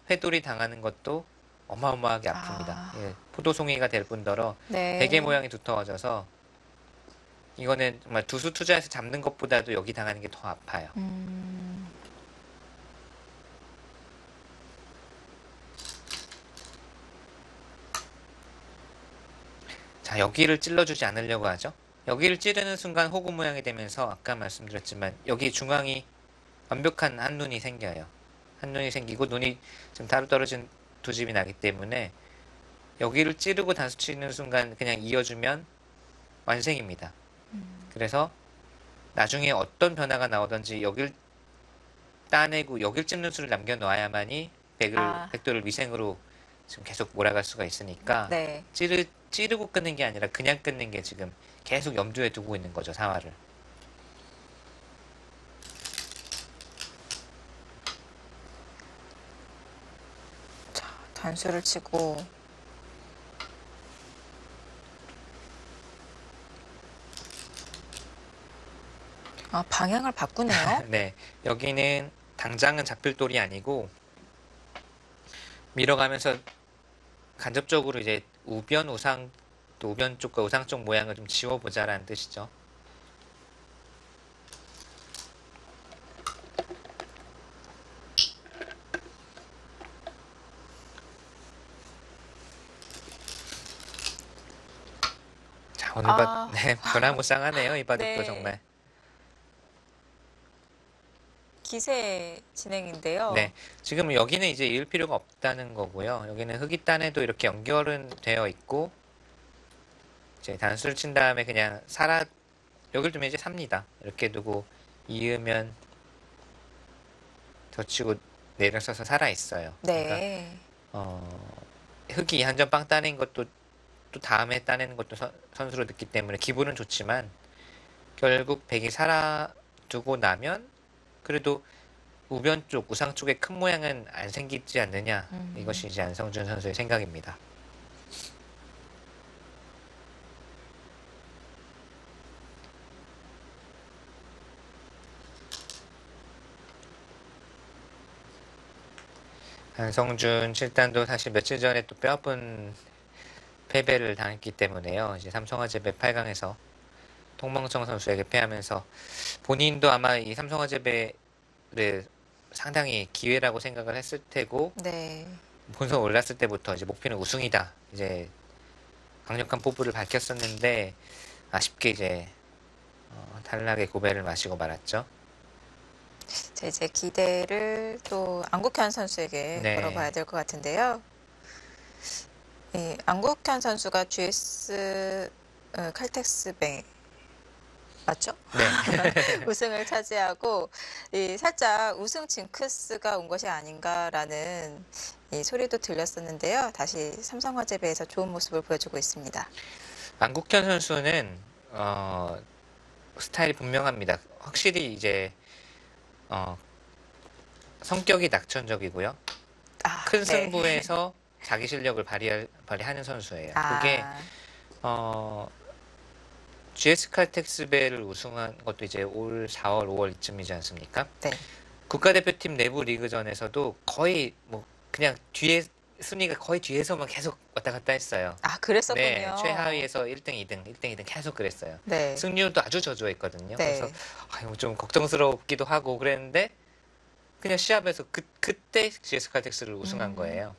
회돌이 당하는 것도 어마어마하게 아픕니다. 예, 포도송이가 될 뿐더러 네. 베개 모양이 두터워져서 이거는 정말 두 수 투자해서 잡는 것보다도 여기 당하는 게 더 아파요. 자, 여기를 찔러주지 않으려고 하죠. 여기를 찌르는 순간 호구 모양이 되면서 아까 말씀드렸지만 여기 중앙이 완벽한 한눈이 생겨요. 한눈이 생기고 눈이 지금 따로 떨어진 두 집이 나기 때문에 여기를 찌르고 단수 치는 순간 그냥 이어주면 완승입니다. 그래서 나중에 어떤 변화가 나오든지 여길 따내고 여길 찝는 수를 남겨놓아야만이 백도를 위생으로 지금 계속 몰아갈 수가 있으니까 네. 찌르고 끊는 게 아니라 그냥 끊는 게 지금 계속 염두에 두고 있는 거죠, 사활을. 자, 단수를 치고 아, 방향을 바꾸네요. 네, 여기는 당장은 잡힐 돌이 아니고 밀어가면서 간접적으로 이제 우변 우상 또 우변 쪽과 우상 쪽 모양을 좀 지워보자라는 뜻이죠. 자, 오늘 아, 네, 변화무쌍하네요. 이 바둑도 네. 정말. 기세 진행인데요. 네, 지금 여기는 이제 이을 필요가 없다는 거고요. 여기는 흙이 딴에도 이렇게 연결은 되어 있고 이제 단수를 친 다음에 그냥 여길 두면 이제 삽니다. 이렇게 두고 이으면 젖히고 내를 써서 살아 있어요. 그러니까 네. 흙이 한 점 빵 따낸 것도 또 다음에 따내는 것도 선수로 듣기 때문에 기분은 좋지만 결국 백이 살아두고 나면 그래도 우변 쪽, 우상 쪽에 큰 모양은 안 생기지 않느냐. 이것이 이제 안성준 선수의 생각입니다. 안성준 7단도 사실 며칠 전에 또 뼈아픈 패배를 당했기 때문에요. 이제 삼성화재배 8강에서 통멍청 선수에게 패하면서 본인도 아마 이 삼성화재배를 상당히 기회라고 생각을 했을 테고 네. 본선 올랐을 때부터 이제 목표는 우승이다. 이제 강력한 포부를 밝혔었는데 아쉽게 이제 탈락의 고배를 마시고 말았죠. 자, 이제 기대를 또 안국현 선수에게 네. 걸어봐야 될 것 같은데요. 이 안국현 선수가 GS 칼텍스뱅 맞죠? 네. 우승을 차지하고 살짝 우승 징크스가 온 것이 아닌가라는 이 소리도 들렸었는데요. 다시 삼성화재배에서 좋은 모습을 보여주고 있습니다. 안국현 선수는 스타일이 분명합니다. 확실히 이제 성격이 낙천적이고요. 큰 네. 승부에서 자기 실력을 발휘하는 선수예요. 그게 GS 칼텍스배를 우승한 것도 이제 올 4월, 5월 이쯤이지 않습니까? 네. 국가대표팀 내부 리그전에서도 거의 뭐 그냥 순위가 거의 뒤에서만 계속 왔다 갔다 했어요. 아, 그랬었군요. 네, 최하위에서 1등, 2등, 1등, 2등 계속 그랬어요. 네. 승률도 아주 저조했거든요. 네. 그래서 좀 걱정스럽기도 하고 그랬는데 그냥 시합에서 그때 GS 칼텍스를 우승한 거예요.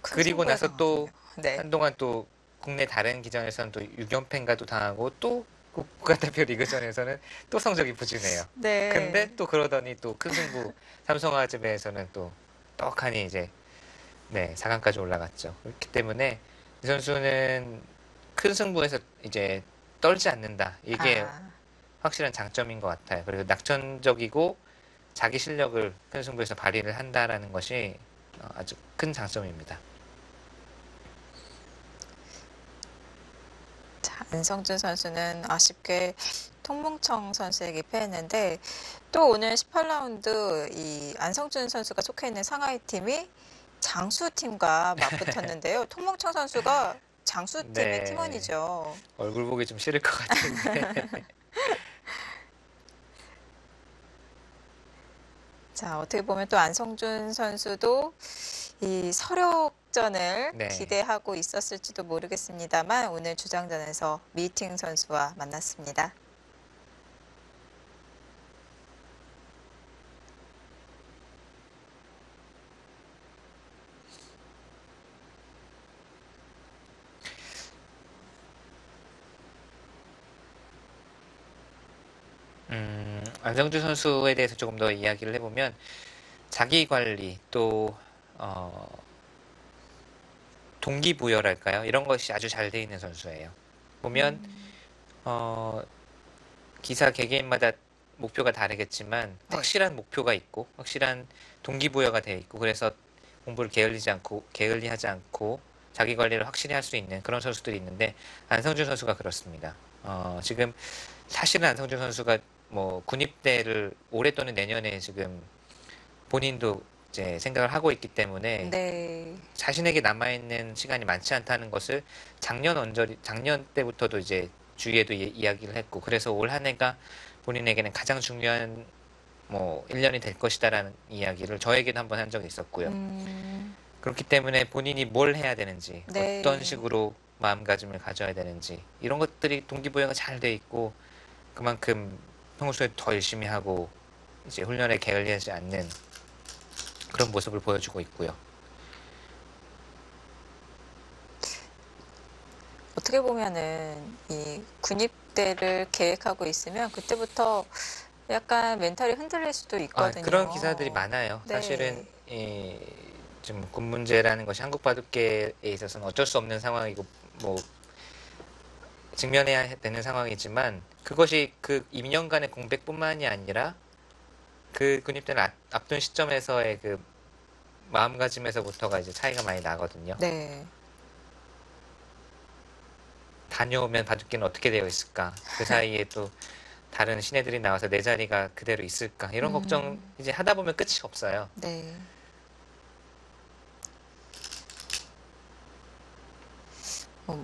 그리고 나서 또 네. 한동안 또 국내 다른 기전에서는 또 6연패인가도 당하고 또 국가대표 리그전에서는 또 성적이 부진해요. 네. 근데 또 그러더니 또 큰 승부 삼성화재배에서는 또 떡하니 이제 4강까지 올라갔죠. 그렇기 때문에 이 선수는 큰 승부에서 이제 떨지 않는다. 이게 확실한 장점인 것 같아요. 그리고 낙천적이고 자기 실력을 큰 승부에서 발휘를 한다라는 것이 아주 큰 장점입니다. 자, 안성준 선수는 아쉽게 통뭉청 선수에게 패했는데 또 오늘 18라운드 이 안성준 선수가 속해 있는 상하이 팀이 장수 팀과 맞붙었는데요. 통뭉청 선수가 장수 팀의 네. 팀원이죠. 얼굴 보기 좀 싫을 것 같은데. 자, 어떻게 보면 또 안성준 선수도 이 서력전을 네. 기대하고 있었을지도 모르겠습니다만 오늘 주장전에서 미팅 선수와 만났습니다. 안성준 선수에 대해서 조금 더 이야기를 해보면 자기 관리 또 동기부여랄까요? 이런 것이 아주 잘 돼 있는 선수예요. 보면 기사 개개인마다 목표가 다르겠지만 확실한 목표가 있고 확실한 동기부여가 돼 있고 그래서 공부를 게을리하지 않고 자기 관리를 확실히 할 수 있는 그런 선수들이 있는데 안성준 선수가 그렇습니다. 지금 사실은 안성준 선수가 뭐 군입대를 올해 또는 내년에 지금 본인도 이제 생각을 하고 있기 때문에 자신에게 남아있는 시간이 많지 않다는 것을 작년 때부터도 이제 주위에도 이야기를 했고 그래서 올 한 해가 본인에게는 가장 중요한 1년이 될 것이다라는 이야기를 저에게도 한번 한 적이 있었고요. 그렇기 때문에 본인이 뭘 해야 되는지, 네. 어떤 식으로 마음가짐을 가져야 되는지 이런 것들이 동기부여가 잘 돼 있고 그만큼 평소에 더 열심히 하고 이제 훈련에 게을리하지 않는 그런 모습을 보여주고 있고요. 어떻게 보면은 이 군입대를 계획하고 있으면 그때부터 약간 멘탈이 흔들릴 수도 있거든요. 그런 기사들이 많아요. 네. 사실은 지금 군 문제라는 것이 한국 바둑계에 있어서는 어쩔 수 없는 상황이고 직면해야 되는 상황이지만 그것이 그 2년간의 공백뿐만이 아니라 그 군입대를 앞둔 시점에서의 그 마음가짐에서부터가 이제 차이가 많이 나거든요. 네. 다녀오면 바둑기는 어떻게 되어 있을까? 그 사이에 또 다른 신예들이 나와서 내 자리가 그대로 있을까? 이런 걱정 이제 하다 보면 끝이 없어요. 네.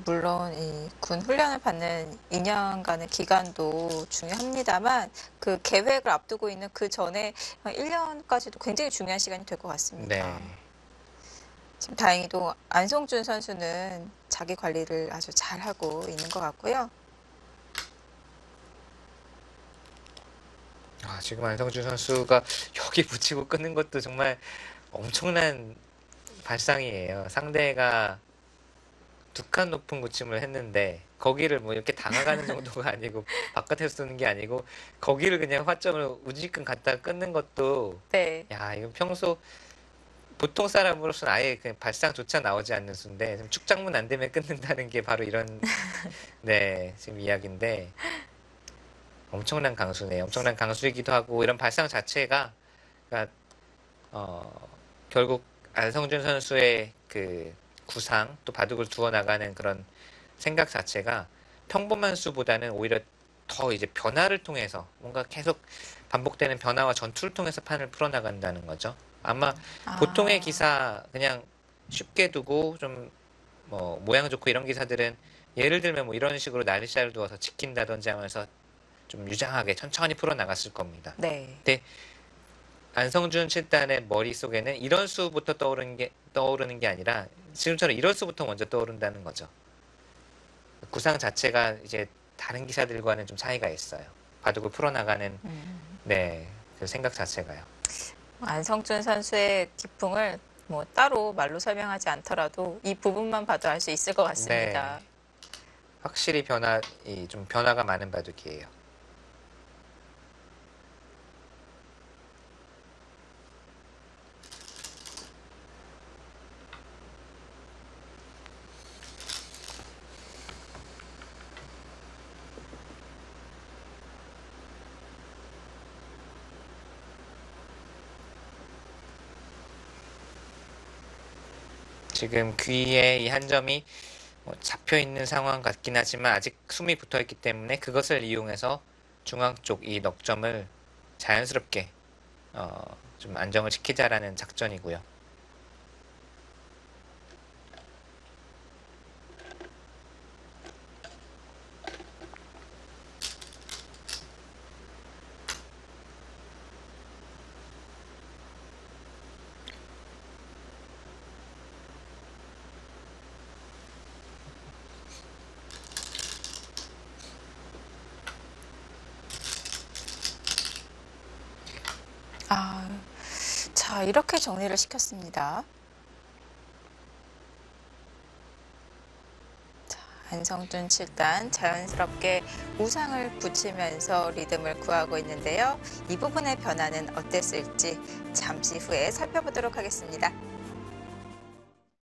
물론 이 군 훈련을 받는 2년간의 기간도 중요합니다만 그 계획을 앞두고 있는 그 전에 1년까지도 굉장히 중요한 시간이 될 것 같습니다. 네. 지금 다행히도 안성준 선수는 자기 관리를 아주 잘하고 있는 것 같고요. 지금 안성준 선수가 여기 붙이고 끊는 것도 정말 엄청난 발상이에요. 상대가 두 칸 높은 굳힘을 했는데 거기를 이렇게 당황하는 정도가 아니고 바깥에서 쓰는 게 아니고 거기를 그냥 화점을 우지끈 갖다 끊는 것도 네. 이건 평소 보통 사람으로서는 아예 그냥 발상조차 나오지 않는 수인데 지금 축장문 안 되면 끊는다는 게 바로 이런 네 지금 이야기인데 엄청난 강수네요. 엄청난 강수이기도 하고 이런 발상 자체가 그러니까 결국 안성준 선수의 그 구상 또 바둑을 두어 나가는 그런 생각 자체가 평범한 수보다는 오히려 더 이제 변화를 통해서 뭔가 계속 반복되는 변화와 전투를 통해서 판을 풀어나간다는 거죠. 아마 보통의 기사 그냥 쉽게 두고 좀 모양 좋고 이런 기사들은 예를 들면 이런 식으로 난리샷을 두어서 지킨다든지 하면서 좀 유장하게 천천히 풀어나갔을 겁니다. 네. 근데 안성준 7단의 머릿속에는 이런 수부터 떠오르는 게 아니라 지금처럼 이런 수부터 먼저 떠오른다는 거죠. 구상 자체가 이제 다른 기사들과는 좀 차이가 있어요. 바둑을 풀어나가는 네, 그 생각 자체가요. 안성준 선수의 기풍을 따로 말로 설명하지 않더라도 이 부분만 봐도 알 수 있을 것 같습니다. 네, 확실히 좀 변화가 많은 바둑이에요. 지금 귀에 이 한 점이 잡혀 있는 상황 같긴 하지만 아직 숨이 붙어 있기 때문에 그것을 이용해서 중앙 쪽 이 넉점을 자연스럽게 좀 안정을 시키자라는 작전이고요. 자, 이렇게 정리를 시켰습니다. 자, 안성준 7단 자연스럽게 우상을 붙이면서 리듬을 구하고 있는데요. 이 부분의 변화는 어땠을지 잠시 후에 살펴보도록 하겠습니다.